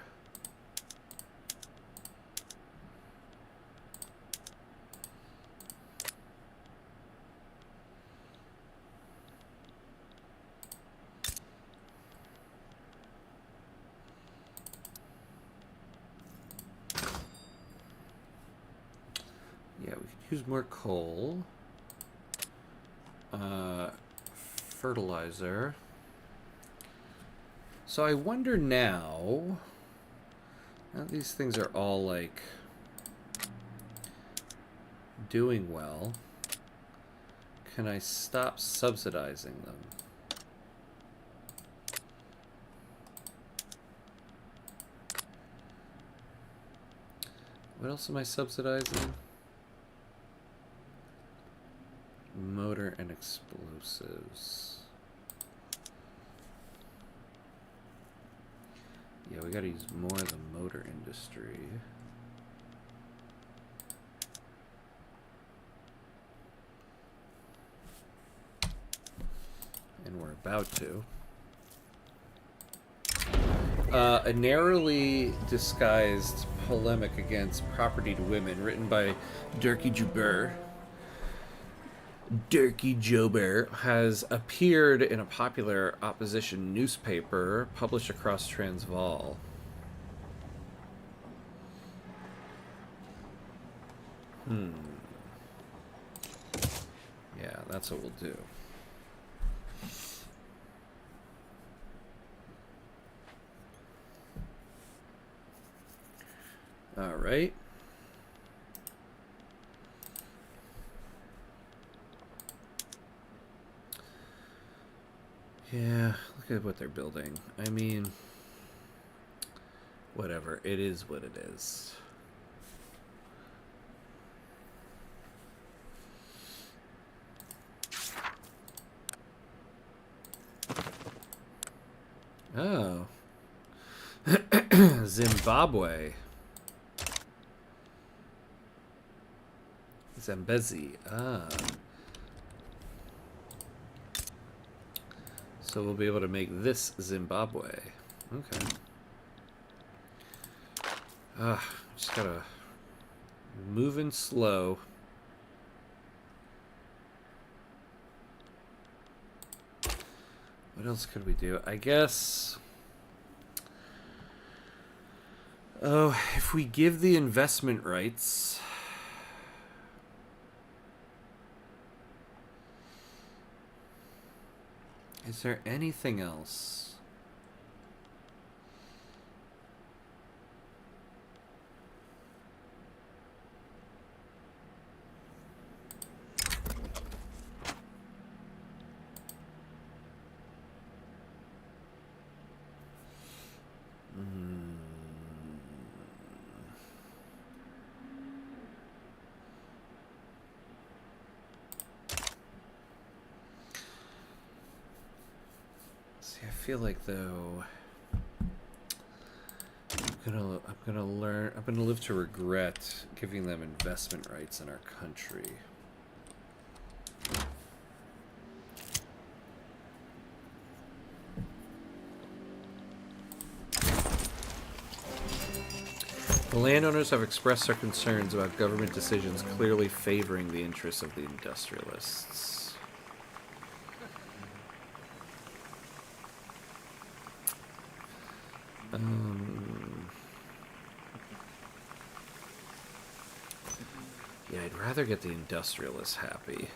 Yeah, we could use more coal. Fertilizer. So I wonder now these things are all like doing well. Can I stop subsidizing them? What else am I subsidizing? Motor and explosives. Yeah, we gotta use more of the motor industry. And we're about to. A narrowly disguised polemic against property to women, written by Dirkie Joubert. Dirkie Joubert has appeared in a popular opposition newspaper published across Transvaal. Yeah, that's what we'll do. All right. Yeah, look at what they're building. I mean, whatever. It is what it is. Oh. Zimbabwe. Zambezi. Ah. So we'll be able to make this Zimbabwe. Okay. Just gotta moving slow. What else could we do? I guess. Oh, if we give the investment rights. Is there anything else? I feel like though I'm gonna live to regret giving them investment rights in our country. The landowners have expressed their concerns about government decisions clearly favoring the interests of the industrialists. Yeah, I'd rather get the industrialists happy.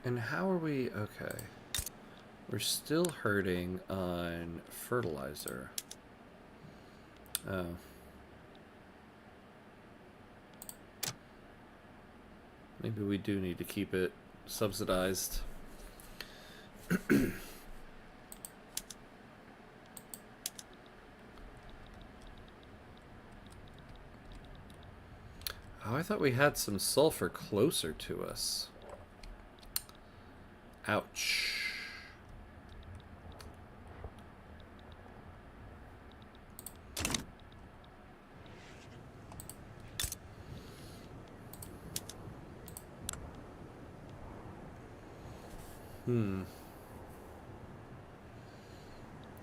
And how are we? Okay. We're still hurting on fertilizer. Oh. Maybe we do need to keep it subsidized. Oh, I thought we had some sulfur closer to us. Ouch.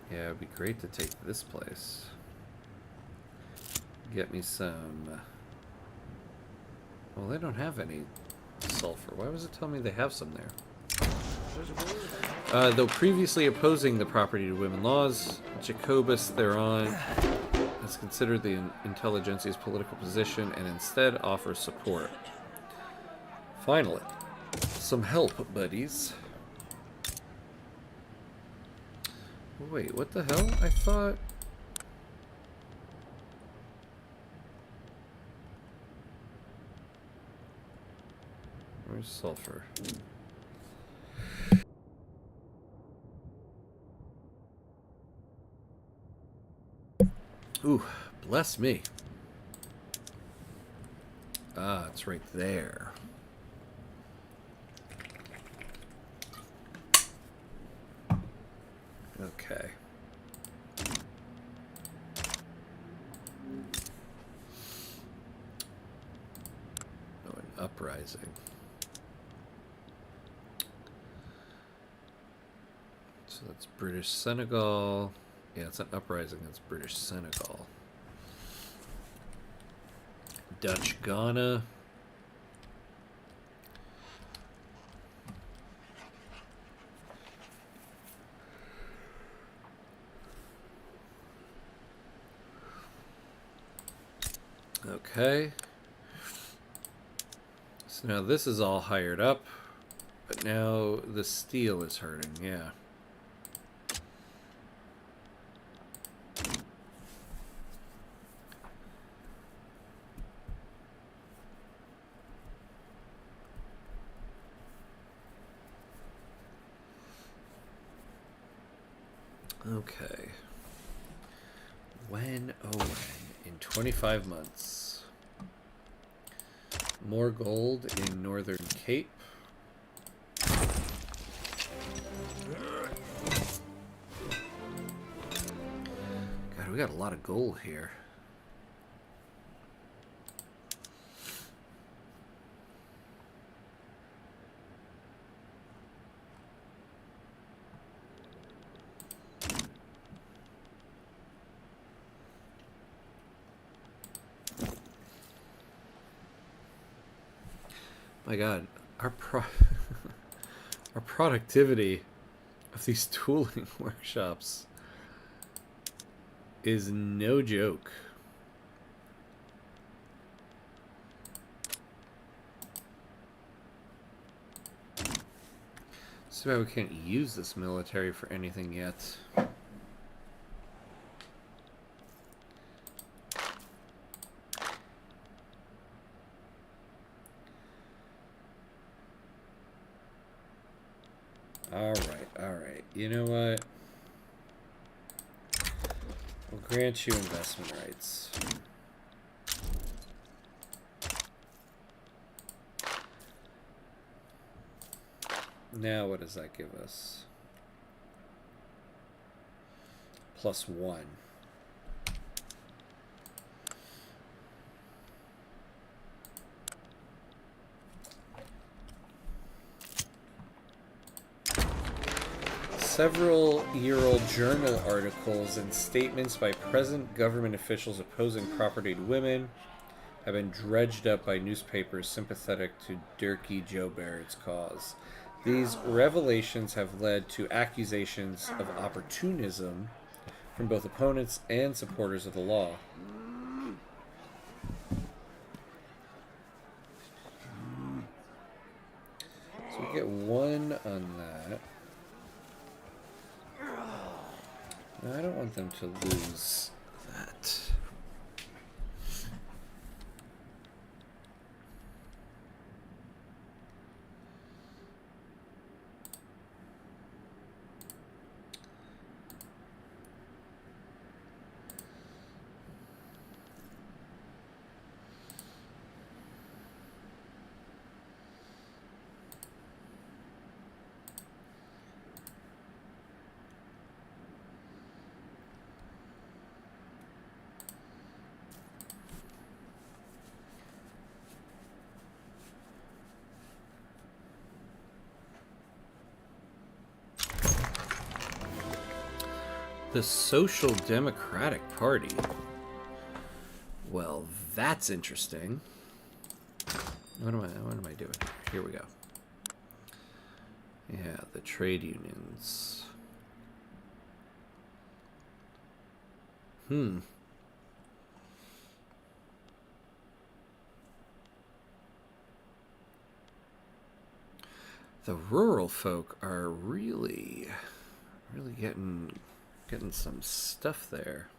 Yeah, it'd be great to take this place. Get me some... Well, they don't have any sulfur. Why was it telling me they have some there? Though previously opposing the property to women laws, Jacobus thereon has considered the intelligentsia's political position and instead offers support. Finally, some help, buddies. Wait, what the hell? I thought... Where's sulfur? Ooh, bless me. Ah, it's right there. Okay. Oh, an uprising. So that's British Senegal. Yeah, it's an uprising. That's British Senegal. Dutch Ghana. Okay. So now this is all hired up, but now the steel is hurting, yeah. Okay. When, oh when, in 25 months. More gold in Northern Cape. God, we got a lot of gold here. My God, our our productivity of these tooling workshops is no joke. So bad we can't use this military for anything yet. Alright. You know what? We'll grant you investment rights. Now what does that give us? +1. Several-year-old journal articles and statements by present government officials opposing property to women have been dredged up by newspapers sympathetic to Dirkie Joe Barrett's cause. These revelations have led to accusations of opportunism from both opponents and supporters of the law. So we get 1 on that. I don't want them to lose that. The Social Democratic Party. Well, that's interesting. What am I doing? Here we go. Yeah, the trade unions. The rural folk are really getting some stuff there.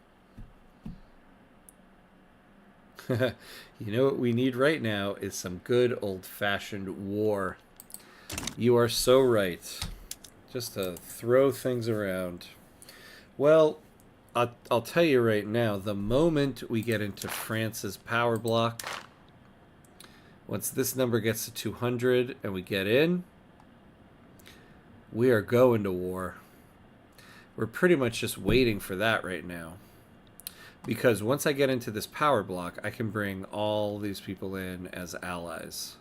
You know what we need right now is some good old-fashioned war. You are so right. Just to throw things around. Well, I'll tell you right now, the moment we get into France's power block, once this number gets to 200 and we get in, we are going to war. We're pretty much just waiting for that right now. Because once I get into this power block, I can bring all these people in as allies.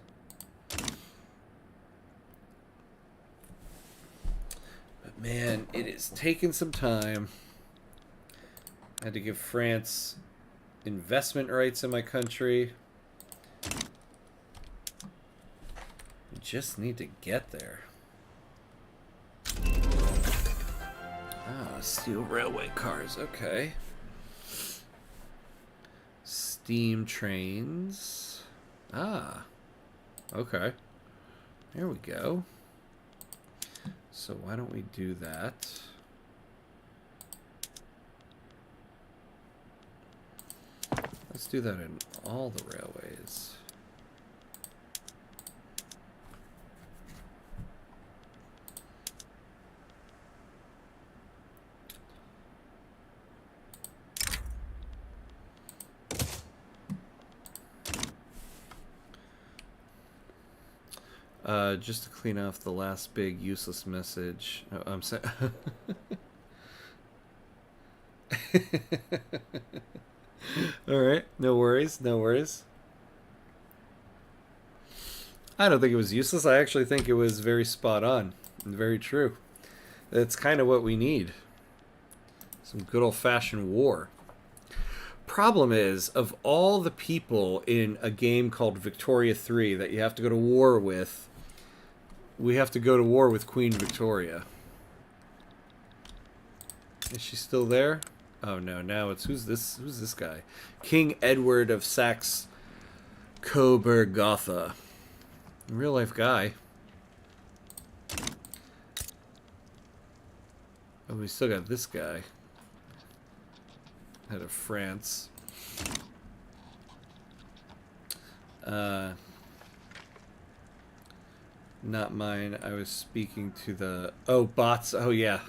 But man, it is taking some time. I had to give France investment rights in my country. just need to get there. Ah, steel railway cars. Okay. Steam trains. Ah. Okay. There we go. So why don't we do that? Let's do that in all the railways. Just to clean off the last big useless message. Oh, I'm saying. All right, no worries, no worries. I don't think it was useless. I actually think it was very spot on and very true. That's kind of what we need. Some good old-fashioned war. Problem is, of all the people in a game called Victoria 3 that you have to go to war with, we have to go to war with Queen Victoria. Is she still there? Oh no, now it's who's this guy? King Edward of Saxe-Coburg-Gotha. Real life guy. Oh, we still got this guy. Head of France. Not mine. I was speaking to the... Oh, bots. Oh, yeah.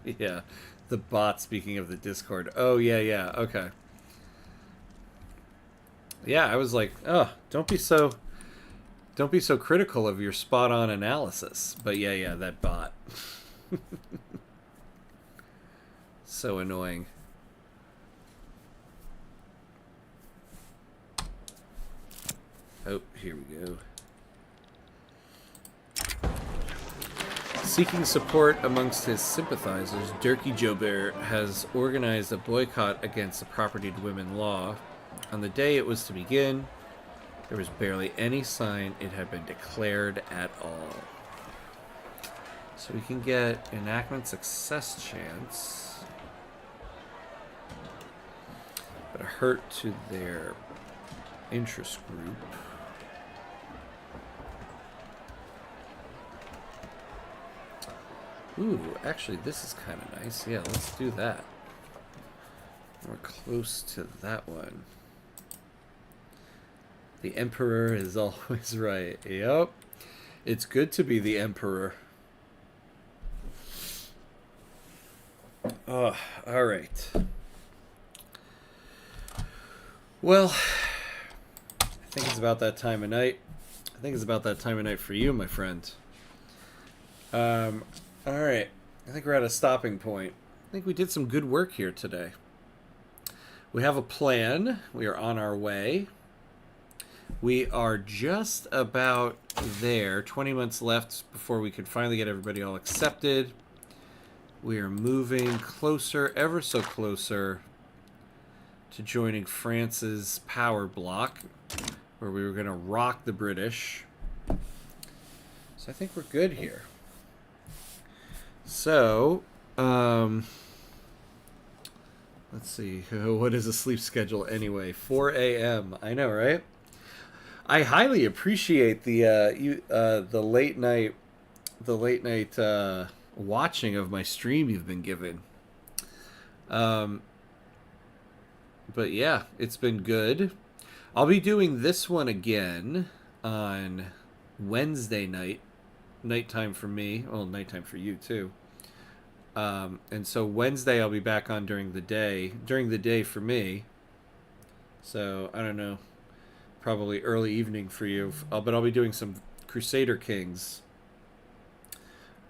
Yeah. The bot speaking of the Discord. Oh, yeah, yeah. Okay. Yeah, I was like, oh, don't be so critical of your spot-on analysis. But yeah, yeah, that bot. So annoying. Oh, here we go. Seeking support amongst his sympathizers, Dirkie Joubert has organized a boycott against the propertied women law. On the day it was to begin, there was barely any sign it had been declared at all. So we can get enactment success chance, but a hurt to their interest group. Ooh, actually, this is kind of nice. Yeah, let's do that. We're close to that one. The Emperor is always right. Yep. It's good to be the Emperor. Oh, all right. Well, I think it's about that time of night. I think it's about that time of night for you, my friend. All right. I think we're at a stopping point. I think we did some good work here today. We have a plan. We are on our way. We are just about there. 20 months left before we could finally get everybody all accepted. We are moving closer, ever so closer, to joining France's power block, where we were going to rock the British. So I think we're good here. So, let's see. What is a sleep schedule anyway? 4 a.m. I know, right? I highly appreciate the late night watching of my stream you've been given. But yeah, it's been good. I'll be doing this one again on Wednesday nighttime for me. Well, nighttime for you too. And so Wednesday I'll be back on during the day for me. So I don't know, probably early evening for you. But I'll be doing some Crusader Kings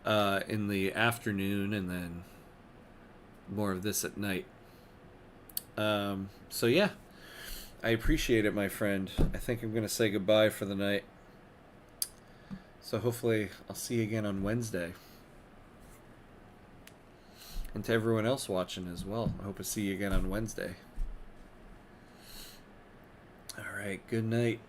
in the afternoon, and then more of this at night. So yeah, I appreciate it, my friend. I think I'm gonna say goodbye for the night. So hopefully I'll see you again on Wednesday. And to everyone else watching as well, I hope to see you again on Wednesday. All right, good night.